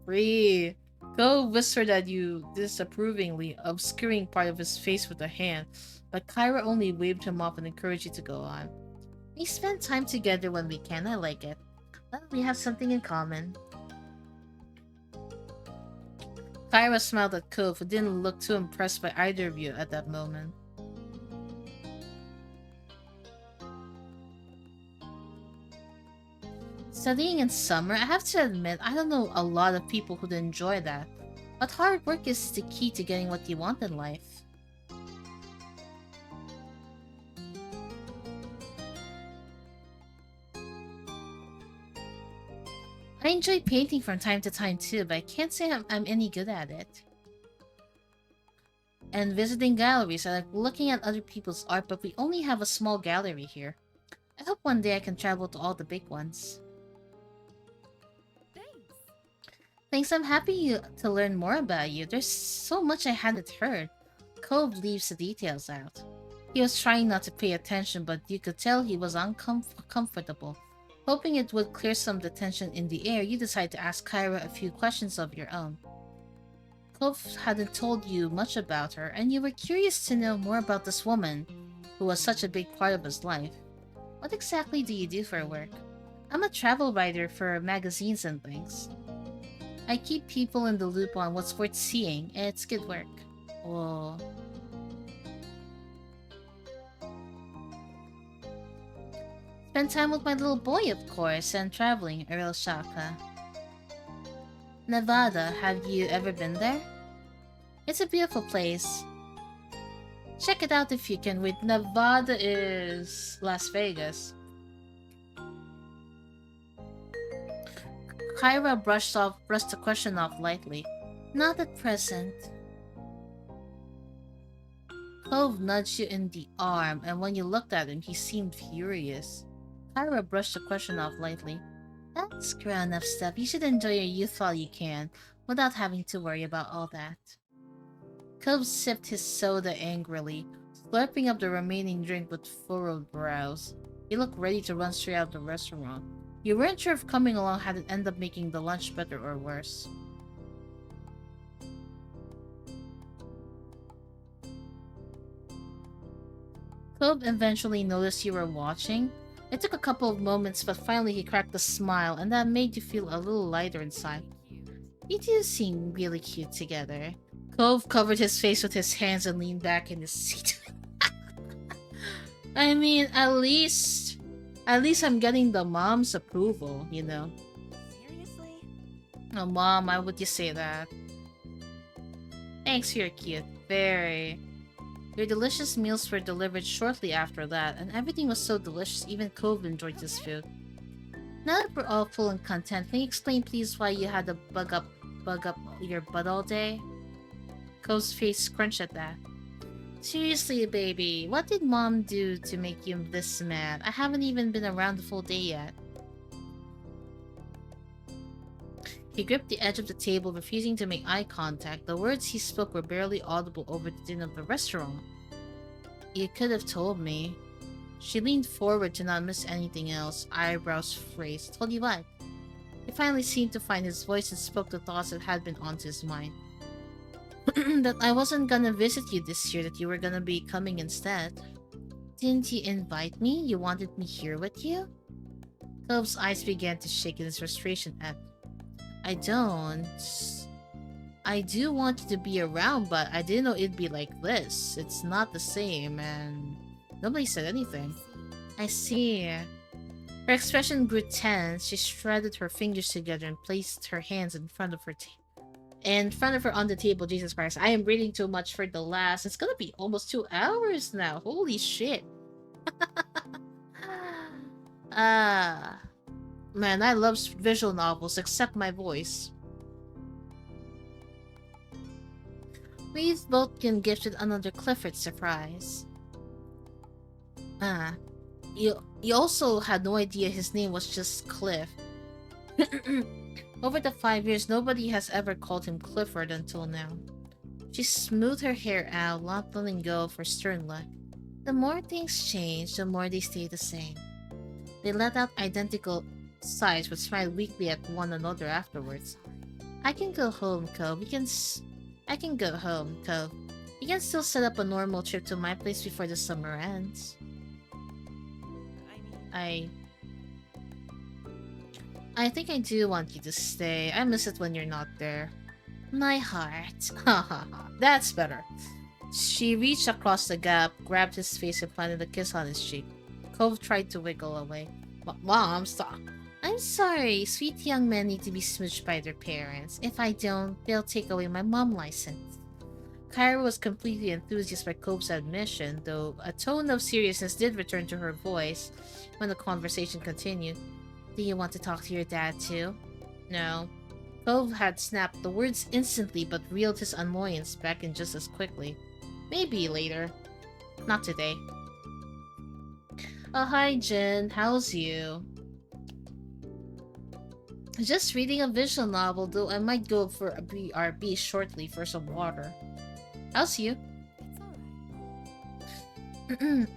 Free. Cove whispered at you disapprovingly, obscuring part of his face with a hand, but Kyra only waved him off and encouraged you to go on. We spend time together when we can. I like it. Well, we have something in common. Kyra smiled at Cove, who didn't look too impressed by either of you at that moment. Studying in summer, I have to admit, I don't know a lot of people who'd enjoy that. But hard work is the key to getting what you want in life. I enjoy painting from time to time too, but I can't say I'm any good at it. And visiting galleries, I like looking at other people's art, but we only have a small gallery here. I hope one day I can travel to all the big ones. Thanks, I'm happy to learn more about you. There's so much I hadn't heard. Cove leaves the details out. He was trying not to pay attention, but you could tell he was uncomfortable. Hoping it would clear some of the tension in the air, you decide to ask Kyra a few questions of your own. Cove hadn't told you much about her, and you were curious to know more about this woman, who was such a big part of his life. What exactly do you do for work? I'm a travel writer for magazines and things. I keep people in the loop on what's worth seeing. It's good work. Oh. Spend time with my little boy, of course, and traveling, Earl Shaka. Nevada, have you ever been there? It's a beautiful place. Check it out if you can. Wait, Nevada is Las Vegas. Kyra brushed the question off lightly. Not at present. Cove nudged you in the arm, and when you looked at him, he seemed furious. Kyra brushed the question off lightly. That's grown-up stuff. You should enjoy your youth while you can, without having to worry about all that. Cove sipped his soda angrily, slurping up the remaining drink with furrowed brows. He looked ready to run straight out of the restaurant. You weren't sure if coming along had it end up making the lunch better or worse. Cove eventually noticed you were watching. It took a couple of moments, but finally he cracked a smile, and that made you feel a little lighter inside. You two seem really cute together. Cove covered his face with his hands and leaned back in his seat. I mean, at least I'm getting the mom's approval, you know. Seriously? Oh, Mom, why would you say that? Thanks, you're cute. Very. Your delicious meals were delivered shortly after that, and everything was so delicious, even Cove enjoyed his food. Now that we're all full and content, can you explain please why you had to bug up your butt all day? Cove's face scrunched at that. Seriously, baby, what did Mom do to make you this mad? I haven't even been around the full day yet. He gripped the edge of the table, refusing to make eye contact. The words he spoke were barely audible over the din of the restaurant. You could have told me. She leaned forward to not miss anything else, eyebrows raised. Told you what? He finally seemed to find his voice and spoke the thoughts that had been onto his mind. That I wasn't gonna visit you this year, that you were gonna be coming instead. Didn't you invite me? You wanted me here with you? Cove's eyes began to shake in his frustration at I don't. I do want you to be around, but I didn't know it'd be like this. It's not the same, and nobody said anything. I see. Her expression grew tense. She shredded her fingers together and placed her hands in front of her in front of her on the table. Jesus Christ, I am reading too much for the last. It's gonna be almost 2 hours now. Holy shit. Ah, man, I love visual novels, except my voice. We've both been gifted another Clifford surprise. Ah, you also had no idea his name was just Cliff. Over the 5 years, nobody has ever called him Clifford until now. She smoothed her hair out, not letting go of her stern look. The more things change, the more they stay the same. They let out identical sighs but smiled weakly at one another afterwards. I can go home, Cove. I can go home, Cove. We can still set up a normal trip to my place before the summer ends. I think I do want you to stay. I miss it when you're not there. My heart. Haha, that's better. She reached across the gap, grabbed his face and planted a kiss on his cheek. Cove tried to wiggle away. Mom, stop. I'm sorry. Sweet young men need to be smooched by their parents. If I don't, they'll take away my mom license. Kyra was completely enthused by Cove's admission, though a tone of seriousness did return to her voice when the conversation continued. Do you want to talk to your dad too? No. Cove had snapped the words instantly but reeled his annoyance back in just as quickly. Maybe later. Not today. Oh, hi Jin. How's you? Just reading a visual novel, though I might go for a BRB shortly for some water. How's you? It's alright.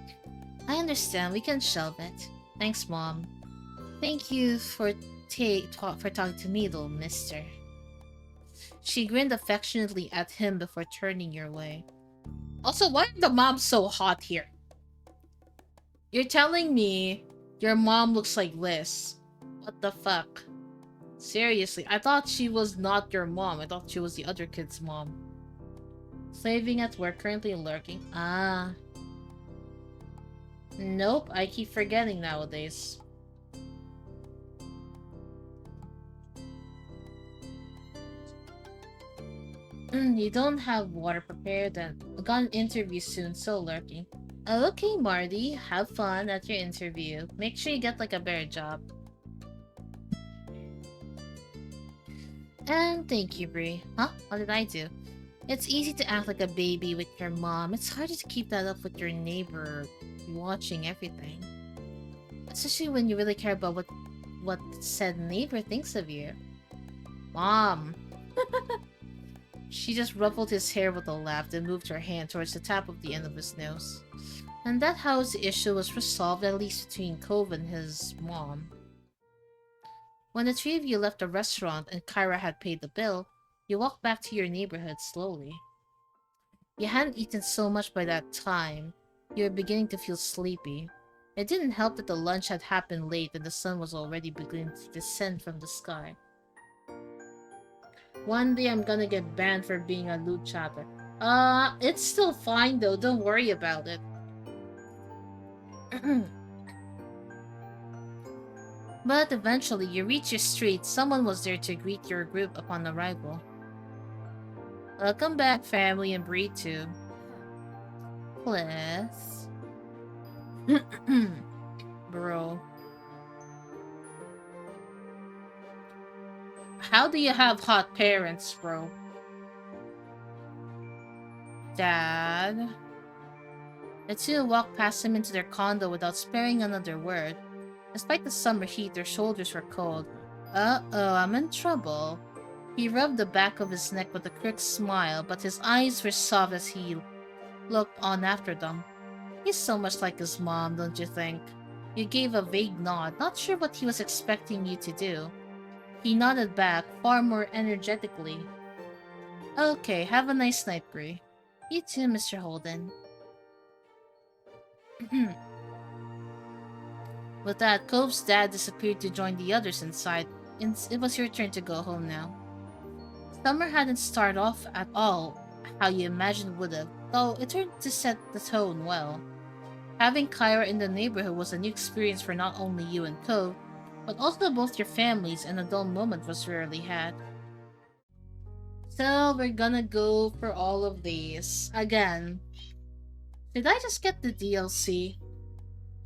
I understand. We can shelve it. Thanks, Mom. Thank you for talking to me, little mister. She grinned affectionately at him before turning your way. Also, why are the moms so hot here? You're telling me your mom looks like Liz. What the fuck? Seriously, I thought she was not your mom. I thought she was the other kid's mom. Slaving at work, currently lurking. Ah. Nope, I keep forgetting nowadays. You don't have water prepared and I got an interview soon, so lurking. Okay, Marty, have fun at your interview. Make sure you get like a better job. And thank you, Bree. Huh? What did I do? It's easy to act like a baby with your mom. It's harder to keep that up with your neighbor watching everything. Especially when you really care about what said neighbor thinks of you. Mom! She just ruffled his hair with a laugh and moved her hand towards the tap of the end of his nose. And that's how his issue was resolved, at least between Cove and his mom. When the three of you left the restaurant and Kyra had paid the bill, you walked back to your neighborhood slowly. You hadn't eaten so much by that time. You were beginning to feel sleepy. It didn't help that the lunch had happened late and the sun was already beginning to descend from the sky. One day I'm gonna get banned for being a lewd chatter. It's still fine though, don't worry about it. But eventually, you reach your street. Someone was there to greet your group upon arrival. Welcome back, family, and Bree too. Please. Bro. How do you have hot parents, bro? Dad? The two walked past him into their condo without sparing another word. Despite the summer heat, their shoulders were cold. Uh-oh, I'm in trouble. He rubbed the back of his neck with a quick smile, but his eyes were soft as he looked on after them. He's so much like his mom, don't you think? You gave a vague nod, not sure what he was expecting you to do. He nodded back, far more energetically. Okay, have a nice night, Bree. You too, Mr. Holden. With that, Cove's dad disappeared to join the others inside. It was your turn to go home now. Summer hadn't started off at all how you imagined would have, though it turned to set the tone well. Having Kyra in the neighborhood was a new experience for not only you and Cove, but also both your families, and a dull moment was rarely had. So we're gonna go for all of these. Again, did I just get the DLC?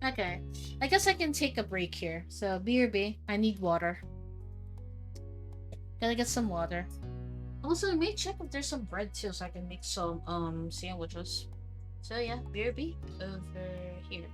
Okay. I guess I can take a break here. So, BRB, I need water. Gotta get some water. Also, I may check if there's some bread too so I can make some sandwiches. So yeah, BRB over here.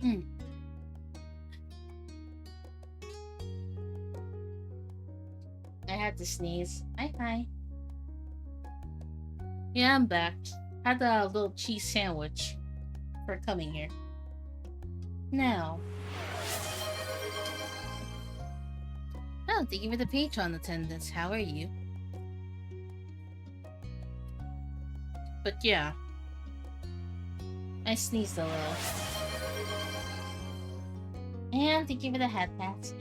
Hmm. I had to sneeze. Hi, hi. Yeah, I'm back. Had a little cheese sandwich for coming here. Now, oh, thank you for the Patreon attendance. How are you? But yeah, I sneezed a little. And thank you for the hat pats.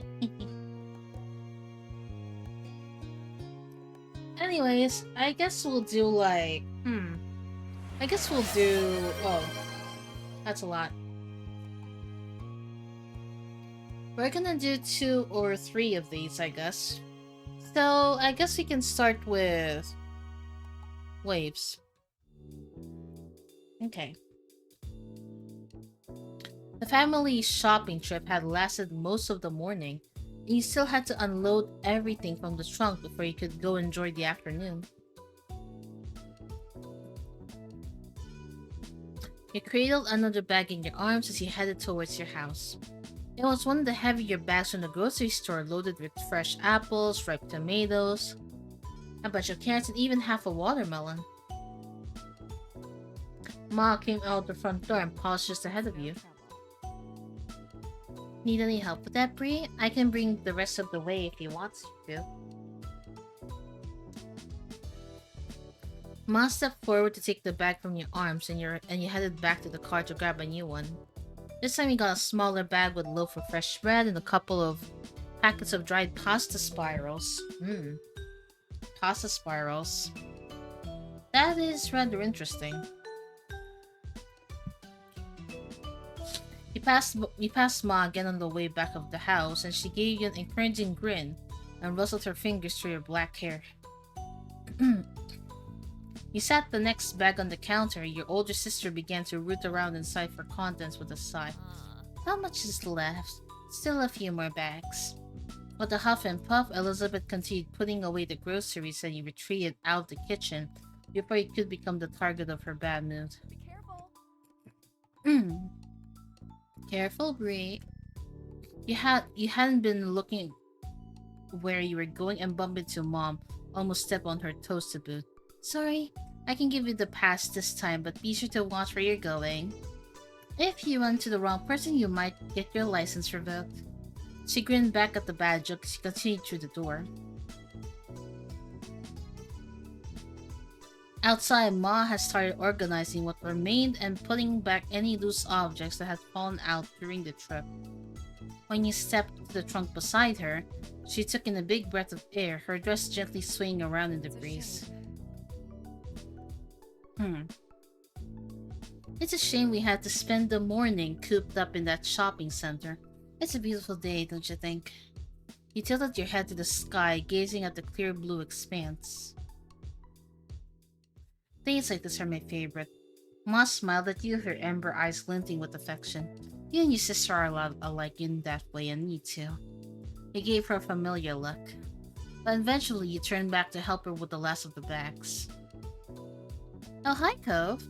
Anyways, I guess we'll do like, I guess we'll do, oh, that's a lot. We're gonna do 2 or 3 of these, I guess. So, I guess we can start with waves. Okay. The family shopping trip had lasted most of the morning, and you still had to unload everything from the trunk before you could go enjoy the afternoon. You cradled another bag in your arms as you headed towards your house. It was one of the heavier bags from the grocery store loaded with fresh apples, ripe tomatoes, a bunch of carrots, and even half a watermelon. Ma came out the front door and paused just ahead of you. Need any help with that, Bree? I can bring the rest of the way if you want to. Ma stepped forward to take the bag from your arms and you headed back to the car to grab a new one. This time you got a smaller bag with a loaf of fresh bread and a couple of packets of dried pasta spirals. Pasta spirals. That is rather interesting. You passed Ma again on the way back of the house, and she gave you an encouraging grin and rustled her fingers through your black hair. You sat the next bag on the counter. Your older sister began to root around inside for contents with a sigh. How much is left? Still a few more bags. With a huff and puff, Elizabeth continued putting away the groceries and you retreated out of the kitchen before you could become the target of her bad mood. Be careful. Careful, Bree. You hadn't been looking where you were going and bumped into Mom, almost stepped on her toes to boot. Sorry, I can give you the pass this time, but be sure to watch where you're going. If you run to the wrong person, you might get your license revoked. She grinned back at the bad joke as she continued through the door. Outside, Ma has started organizing what remained and putting back any loose objects that had fallen out during the trip. When you stepped to the trunk beside her, she took in a big breath of air, her dress gently swaying around in the breeze. It's a shame we had to spend the morning cooped up in that shopping center. It's a beautiful day, don't you think? You tilted your head to the sky, gazing at the clear blue expanse. Days like this are my favorite. Ma smiled at you, her amber eyes glinting with affection. You and your sister are a lot alike in that way, and me too. You gave her a familiar look. But eventually you turned back to help her with the last of the bags. Oh, hi, Cove.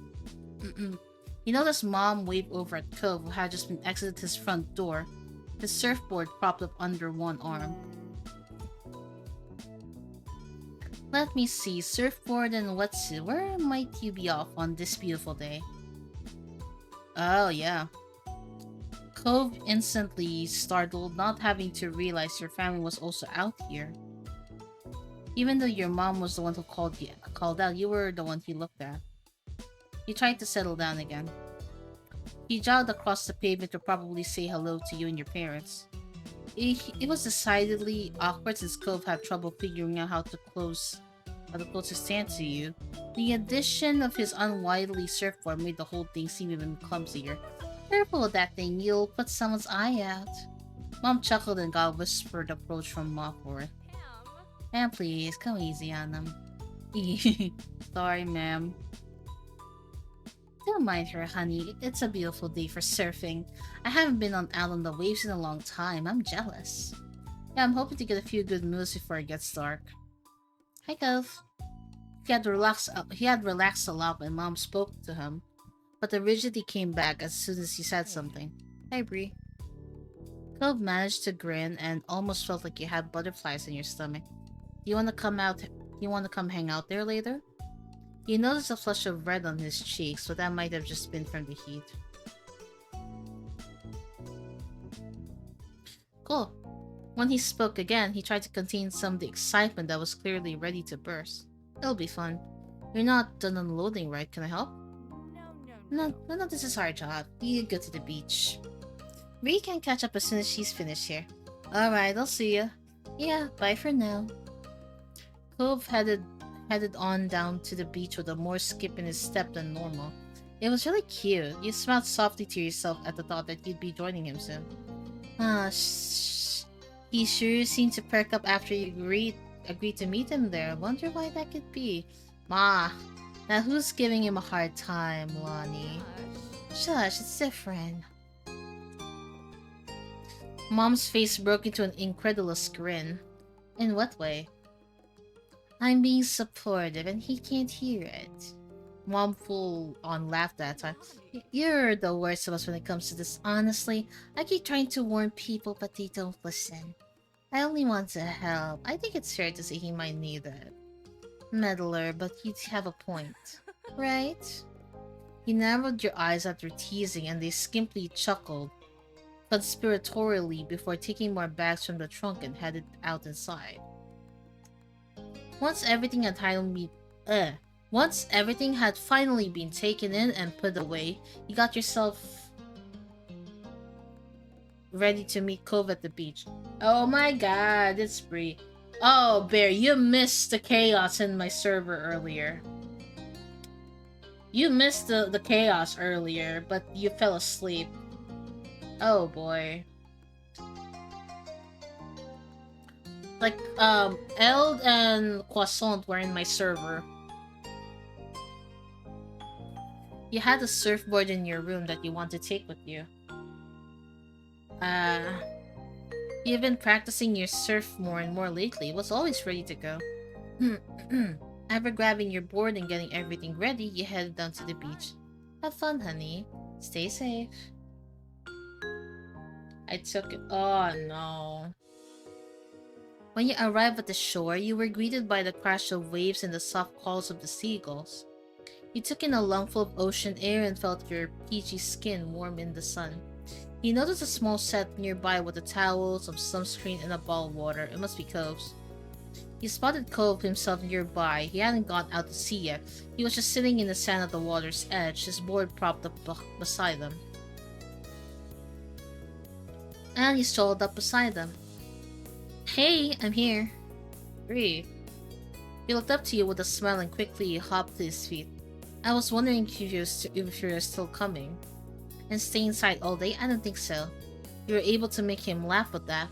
You noticed Mom waved over at Cove, who had just been exited his front door, his surfboard propped up under one arm. Let me see, surfboard and wetsuit. Where might you be off on this beautiful day? Oh, yeah. Cove instantly startled, not having to realize your family was also out here. Even though your mom was the one who called out, you were the one he looked at. He tried to settle down again. He jogged across the pavement to probably say hello to you and your parents. It was decidedly awkward since Cove had trouble figuring out how to close his stand to you. The addition of his unwieldy surfboard made the whole thing seem even clumsier. Careful with that thing, you'll put someone's eye out. Mom chuckled and got a whispered approach from Ma for it. Ma'am, please, come easy on them. Sorry, ma'am. Don't mind her, honey. It's a beautiful day for surfing. I haven't been out on the waves in a long time. I'm jealous. Yeah, I'm hoping to get a few good moves before it gets dark. Hi, Cove. He had relaxed a lot when Mom spoke to him, but the rigidity came back as soon as he said something. Hi, Bree. Cove managed to grin and almost felt like you had butterflies in your stomach. Do you want to come out? You want to come hang out there later? You noticed a flush of red on his cheeks, but that might have just been from the heat. Cool. When he spoke again, he tried to contain some of the excitement that was clearly ready to burst. It'll be fun. You're not done unloading, right? Can I help? No, this is our job. You go to the beach. Ree can catch up as soon as she's finished here. Alright, I'll see ya. Yeah, bye for now. Cove headed on down to the beach with a more skip in his step than normal. It was really cute. You smiled softly to yourself at the thought that you'd be joining him soon. He sure seemed to perk up after you agreed to meet him there. Wonder why that could be. Ma, now who's giving him a hard time, Lonnie? Shush, it's different. Mom's face broke into an incredulous grin. In what way? I'm being supportive and he can't hear it. Mom full on laughed that time. You're the worst of us when it comes to this, honestly. I keep trying to warn people, but they don't listen. I only want to help. I think it's fair to say he might need a meddler, but you'd have a point. Right? You narrowed your eyes after teasing and they skimpily chuckled conspiratorially before taking more bags from the trunk and headed out inside. Once everything had finally been taken in and put away, you got yourself ready to meet Cove at the beach. Oh my god, it's Bree. Oh, Bear, you missed the chaos in my server earlier. You missed the chaos earlier, but you fell asleep. Oh boy. Like, Eld and Croissant were in my server. You had a surfboard in your room that you want to take with you. You've been practicing your surf more and more lately. It was always ready to go. After grabbing your board and getting everything ready, you headed down to the beach. Have fun, honey. Stay safe. I took it. Oh no. When you arrived at the shore, you were greeted by the crash of waves and the soft calls of the seagulls. You took in a lungful of ocean air and felt your peachy skin warm in the sun. You noticed a small set nearby with a towel, some sunscreen, and a bottle of water. It must be Cove's. You spotted Cove himself nearby. He hadn't gone out to sea yet. He was just sitting in the sand at the water's edge, his board propped up beside him. And you strolled up beside them. Hey, I'm here. Bree. He looked up to you with a smile and quickly hopped to his feet. I was wondering if you're still coming. And stay inside all day? I don't think so. You were able to make him laugh with that.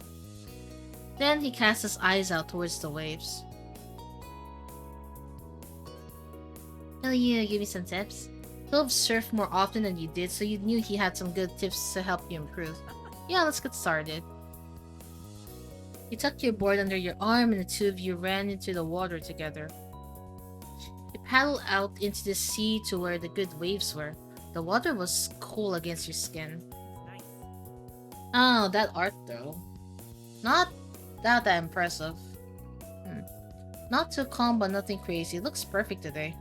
Then he cast his eyes out towards the waves. Will you give me some tips? Philip surfed more often than you did, so you knew he had some good tips to help you improve. Yeah, let's get started. You tucked your board under your arm and the two of you ran into the water together. You paddled out into the sea to where the good waves were. The water was cool against your skin. Oh, that art though. Not that impressive. Not too calm but nothing crazy. It looks perfect today.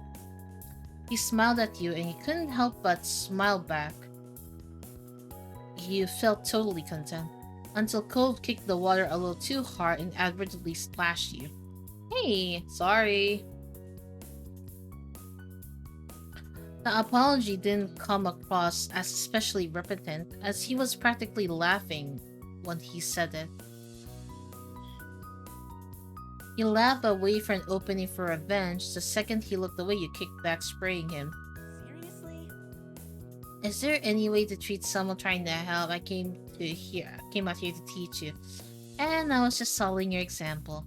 He smiled at you and you couldn't help but smile back. You felt totally content. Until Cove kicked the water a little too hard and advertently splashed you. Hey, sorry. The apology didn't come across as especially repentant, as he was practically laughing when he said it. He laughed away for an opening for revenge. The second he looked away, you kicked back, spraying him. Seriously? Is there any way to treat someone trying to help? I came out here to teach you. And I was just following your example.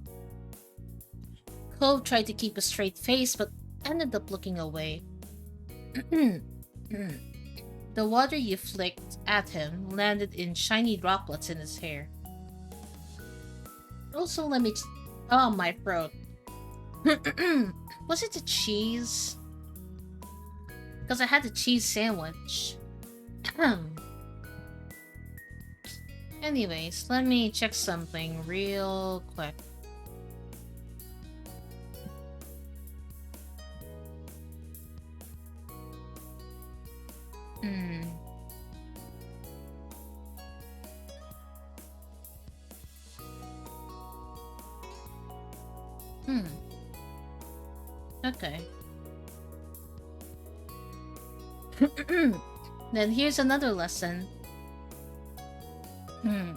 Cove tried to keep a straight face, but ended up looking away. The water you flicked at him landed in shiny droplets in his hair. Also, let me... Oh, my throat. Was it the cheese? Because I had the cheese sandwich. Anyways, let me check something real quick. Hmm. Hmm. Okay. Then here's another lesson. Hmm.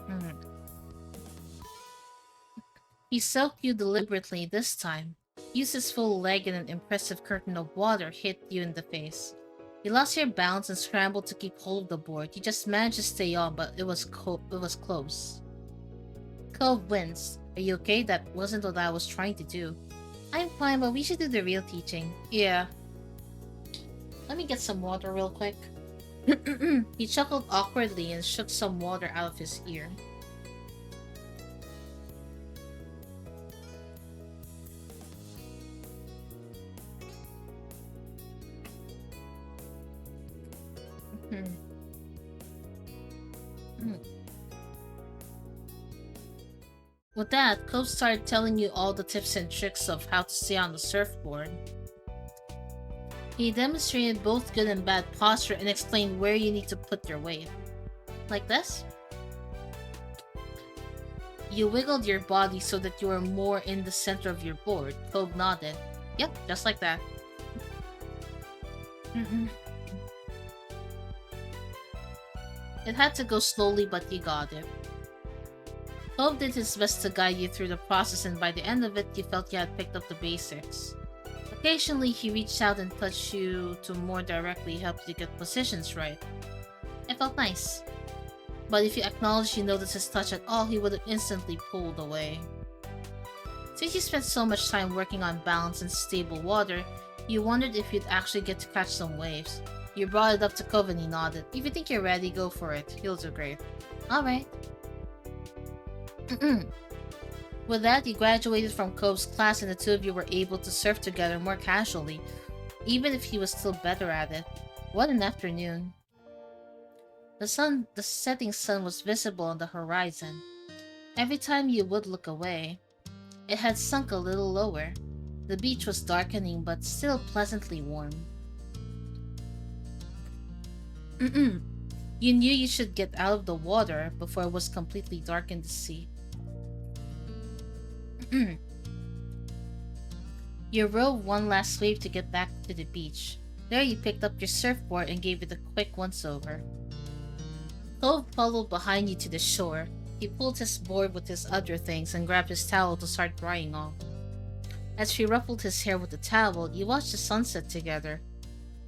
He soaked you deliberately this time. Used his full leg and an impressive curtain of water hit you in the face. You lost your balance and scrambled to keep hold of the board. You just managed to stay on, but it was close. Cove wins. Are you okay? That wasn't what I was trying to do. I'm fine, but we should do the real teaching. Yeah. Let me get some water real quick. He chuckled awkwardly and shook some water out of his ear. Hmm. Hmm. With that, Cove started telling you all the tips and tricks of how to stay on the surfboard. He demonstrated both good and bad posture and explained where you need to put your weight. Like this? You wiggled your body so that you were more in the center of your board. Cove nodded. Yep, just like that. It had to go slowly, but you got it. Cove did his best to guide you through the process, and by the end of it, you felt you had picked up the basics. Occasionally, he reached out and touched you to more directly help you get positions right. It felt nice. But if you acknowledged you noticed his touch at all, he would have instantly pulled away. Since you spent so much time working on balance and stable water, you wondered if you'd actually get to catch some waves. You brought it up to Cove and he nodded. If you think you're ready, go for it. He'll do great. Alright. With that, you graduated from Cove's class and the two of you were able to surf together more casually, even if he was still better at it. What an afternoon. The setting sun was visible on the horizon. Every time you would look away, it had sunk a little lower. The beach was darkening but still pleasantly warm. You knew you should get out of the water before it was completely dark in the sea. You rode one last wave to get back to the beach. There you picked up your surfboard and gave it a quick once-over. Cove followed behind you to the shore. He pulled his board with his other things and grabbed his towel to start drying off. As he ruffled his hair with the towel, you watched the sunset together.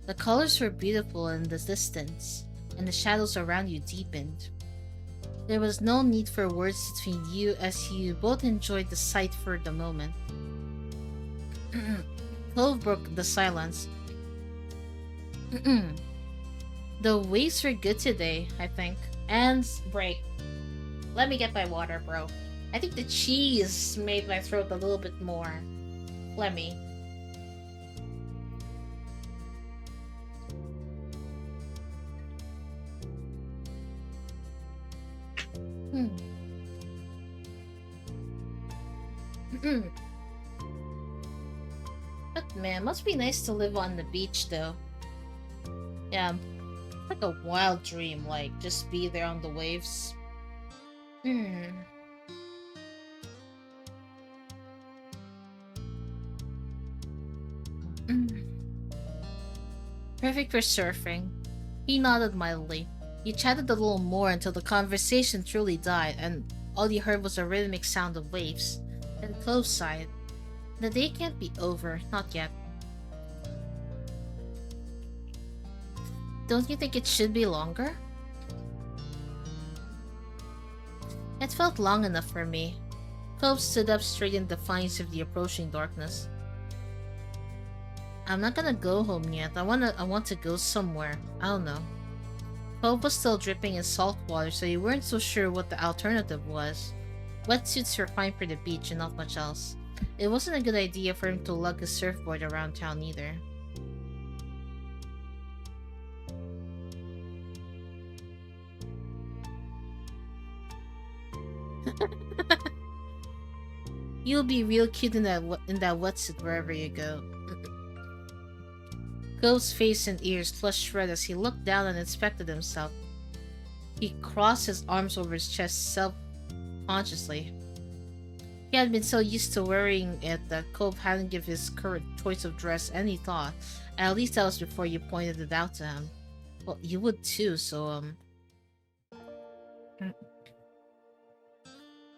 The colors were beautiful in the distance, and the shadows around you deepened. There was no need for words between you as you both enjoyed the sight for the moment. Cove broke the silence. The waves were good today, I think. And break. Let me get my water, bro. I think the cheese made my throat a little bit more. Let me. But man, must be nice to live on the beach though. Yeah, like a wild dream, like just be there on the waves. Perfect for surfing. He nodded mildly. You chatted a little more until the conversation truly died, and all you heard was a rhythmic sound of waves. Then Cove sighed. The day can't be over, not yet. Don't you think it should be longer? It felt long enough for me. Cove stood up straight in defiance of the approaching darkness. I'm not gonna go home yet. I want to go somewhere. I don't know. Cove was still dripping in salt water, so you weren't so sure what the alternative was. Wetsuits were fine for the beach and not much else. It wasn't a good idea for him to lug his surfboard around town either. You'll be real cute in that wetsuit wherever you go. Cove's face and ears flushed red as he looked down and inspected himself. He crossed his arms over his chest self-consciously. He had been so used to wearing it that Cove hadn't given his current choice of dress any thought, and at least that was before you pointed it out to him. Well, you would too, so,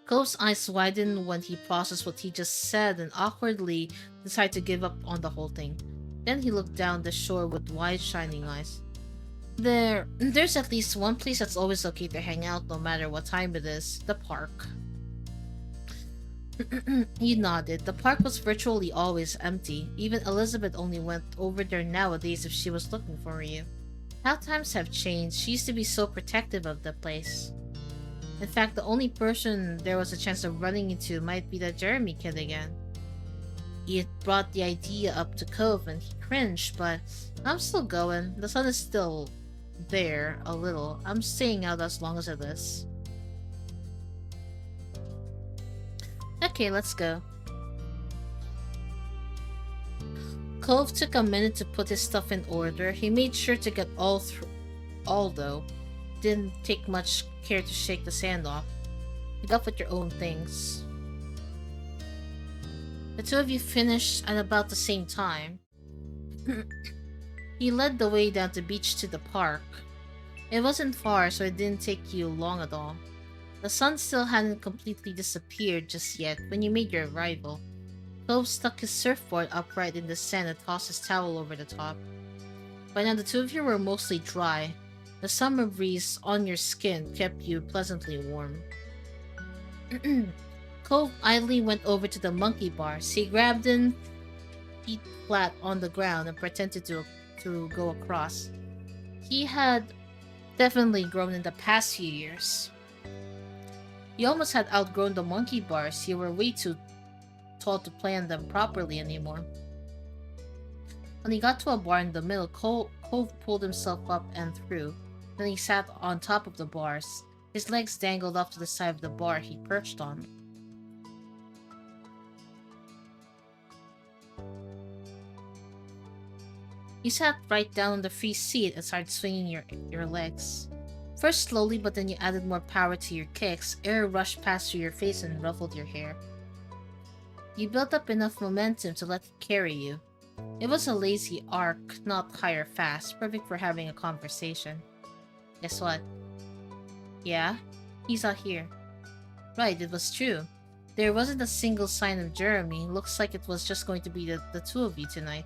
Cove's eyes widened when he processed what he just said and awkwardly decided to give up on the whole thing. Then he looked down the shore with wide, shining eyes. There's at least one place that's always okay to hang out no matter what time it is, the park. He nodded. The park was virtually always empty. Even Elizabeth only went over there nowadays if she was looking for you. How times have changed. She used to be so protective of the place. In fact, the only person there was a chance of running into might be that Jeremy kid again. He had brought the idea up to Cove and he cringed, but I'm still going. The sun is still there, a little. I'm staying out as long as it is. Okay, let's go. Cove took a minute to put his stuff in order. He made sure to get all though. Didn't take much care to shake the sand off. Pick up with your own things. The two of you finished at about the same time. He led the way down the beach to the park. It wasn't far, so it didn't take you long at all. The sun still hadn't completely disappeared just yet when you made your arrival. Cove stuck his surfboard upright in the sand and tossed his towel over the top. By now the two of you were mostly dry. The summer breeze on your skin kept you pleasantly warm. Cove idly went over to the monkey bars. He grabbed in, feet flat on the ground, and pretended to go across. He had definitely grown in the past few years. You almost had outgrown the monkey bars. You were way too tall to play on them properly anymore. When he got to a bar in the middle, Cove pulled himself up and through. Then he sat on top of the bars. His legs dangled off to the side of the bar he perched on. You sat right down on the free seat and started swinging your legs. First slowly, but then you added more power to your kicks. Air rushed past through your face and ruffled your hair. You built up enough momentum to let it carry you. It was a lazy arc, not high or fast, perfect for having a conversation. Guess what? Yeah? He's not here. Right, it was true. There wasn't a single sign of Jeremy. Looks like it was just going to be the two of you tonight.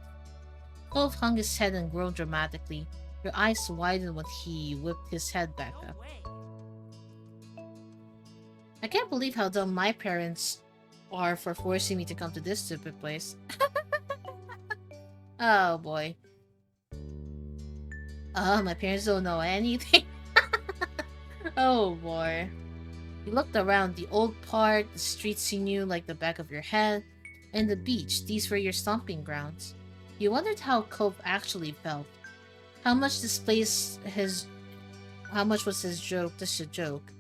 Cove hung his head and groaned dramatically. Your eyes widened when he whipped his head back up. I can't believe how dumb my parents are for forcing me to come to this stupid place. Oh boy. My parents don't know anything. Oh boy. You looked around the old park, the streets you knew like the back of your head, and the beach. These were your stomping grounds. You wondered how Cove actually felt. How much was his joke just a joke?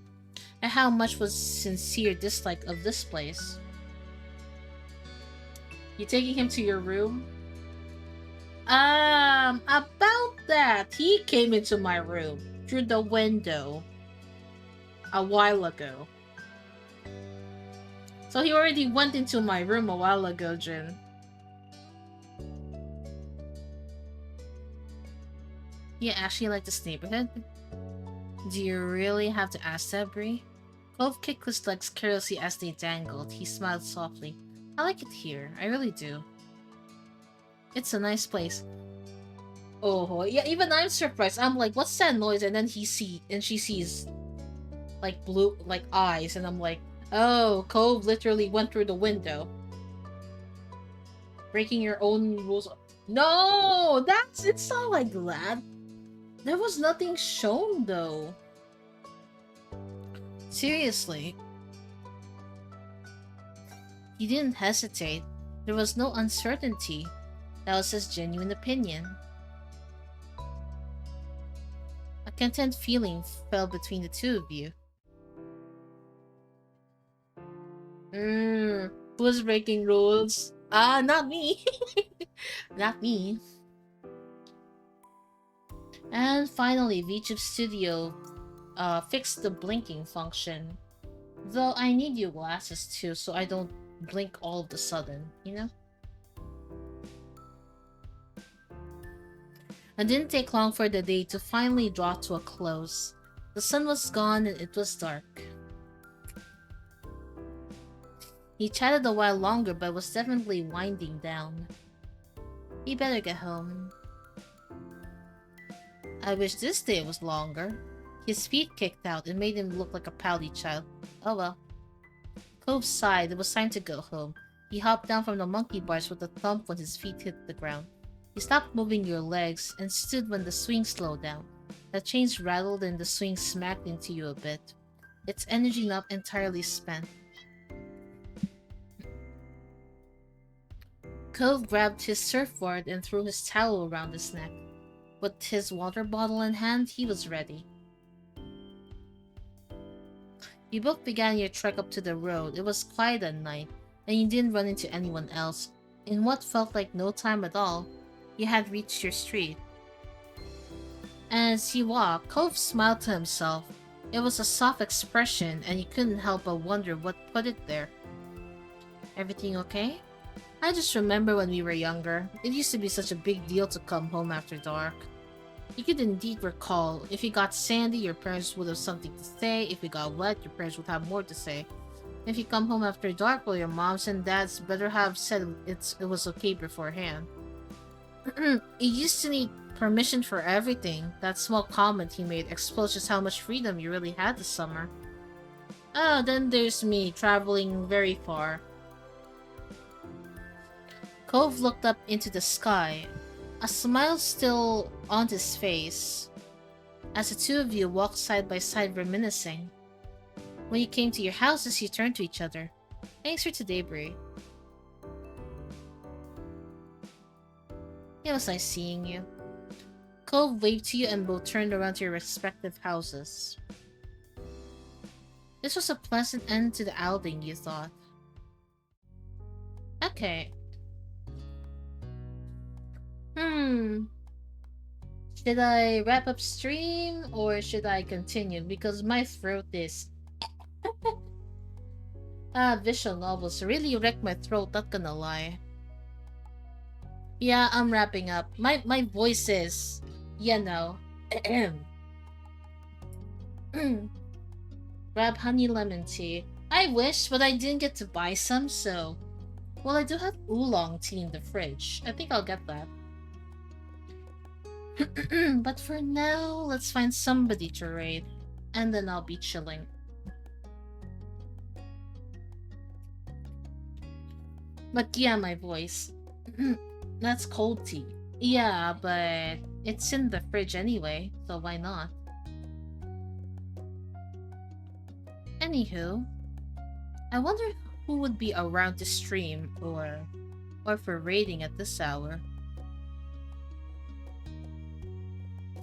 And how much was sincere dislike of this place? You taking him to your room? About that. He came into my room through the window a while ago. So he already went into my room a while ago, Jin. You actually like this neighborhood? Do you really have to ask that, Bree? Cove kicked his legs carelessly as they dangled. He smiled softly. I like it here. I really do. It's a nice place. Oh, yeah, even I'm surprised. I'm like, what's that noise? And then she sees like blue, like eyes, and I'm like, oh, Cove literally went through the window. Breaking your own rules. No, it's not like that. There was nothing shown though. Seriously. He didn't hesitate. There was no uncertainty. That was his genuine opinion. A content feeling fell between the two of you. Mm, who's breaking rules? Ah, not me. Not me. And finally, VTube Studio fixed the blinking function. Though I need your glasses too, so I don't blink all of a sudden, you know? It didn't take long for the day to finally draw to a close. The sun was gone and it was dark. He chatted a while longer but was definitely winding down. He better get home. I wish this day was longer. His feet kicked out and made him look like a pouty child. Oh well. Cove sighed. It was time to go home. He hopped down from the monkey bars with a thump when his feet hit the ground. You stopped moving your legs and stood when the swing slowed down. The chains rattled and the swing smacked into you a bit. Its energy not entirely spent. Cove grabbed his surfboard and threw his towel around his neck. With his water bottle in hand, he was ready. You both began your trek up to the road. It was quiet at night, and you didn't run into anyone else. In what felt like no time at all, you had reached your street. As he walked, Cove smiled to himself. It was a soft expression, and you couldn't help but wonder what put it there. Everything okay? I just remember when we were younger, it used to be such a big deal to come home after dark. You could indeed recall, if you got sandy, your parents would have something to say. If you got wet, your parents would have more to say. If you come home after dark, well, your moms and dads better have said it was okay beforehand. You used to need permission for everything. That small comment he made exposed just how much freedom you really had this summer. Ah, then there's me, traveling very far. Cove looked up into the sky, a smile still on his face, as the two of you walked side by side reminiscing. When you came to your houses, you turned to each other. Thanks for today, Brie. It was nice seeing you. Cove waved to you and both turned around to your respective houses. This was a pleasant end to the outing, you thought. Okay. Should I wrap up stream or should I continue? Because my throat is... visual novels really wrecked my throat, not gonna lie. Yeah, I'm wrapping up. My voice is... You know. Grab honey lemon tea. I wish, but I didn't get to buy some, so... Well, I do have oolong tea in the fridge. I think I'll get that. But for now, let's find somebody to raid. And then I'll be chilling. But yeah, my voice. That's cold tea. Yeah, but it's in the fridge anyway, so why not? Anywho, I wonder who would be around to stream or for raiding at this hour.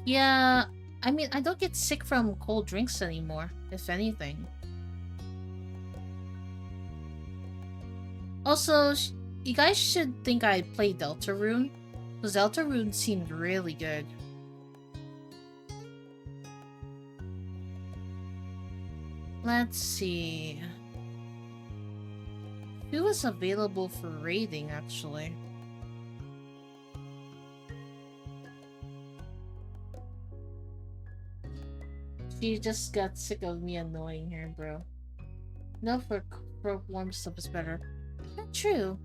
Yeah, I mean, I don't get sick from cold drinks anymore, if anything. Also, you guys should think I play Deltarune, because Deltarune seemed really good. Let's see... Who is available for raiding, actually? She just got sick of me annoying her, bro. No, for warm stuff is better. True.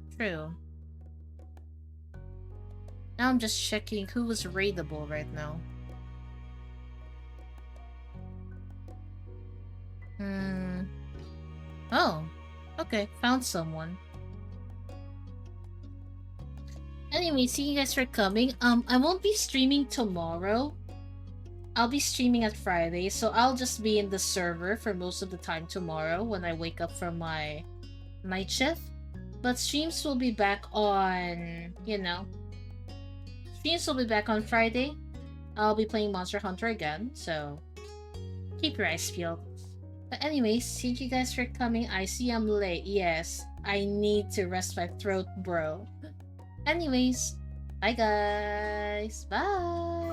Now I'm just checking who was raidable right now. Oh. Okay, found someone. Anyway, see you guys for coming. I won't be streaming tomorrow. I'll be streaming at Friday, so I'll just be in the server for most of the time tomorrow when I wake up from my night shift. But streams will be back on, streams will be back on Friday. I'll be playing Monster Hunter again, so keep your eyes peeled. But anyways, thank you guys for coming. I see I'm late. Yes, I need to rest my throat, bro. Anyways, bye guys. Bye.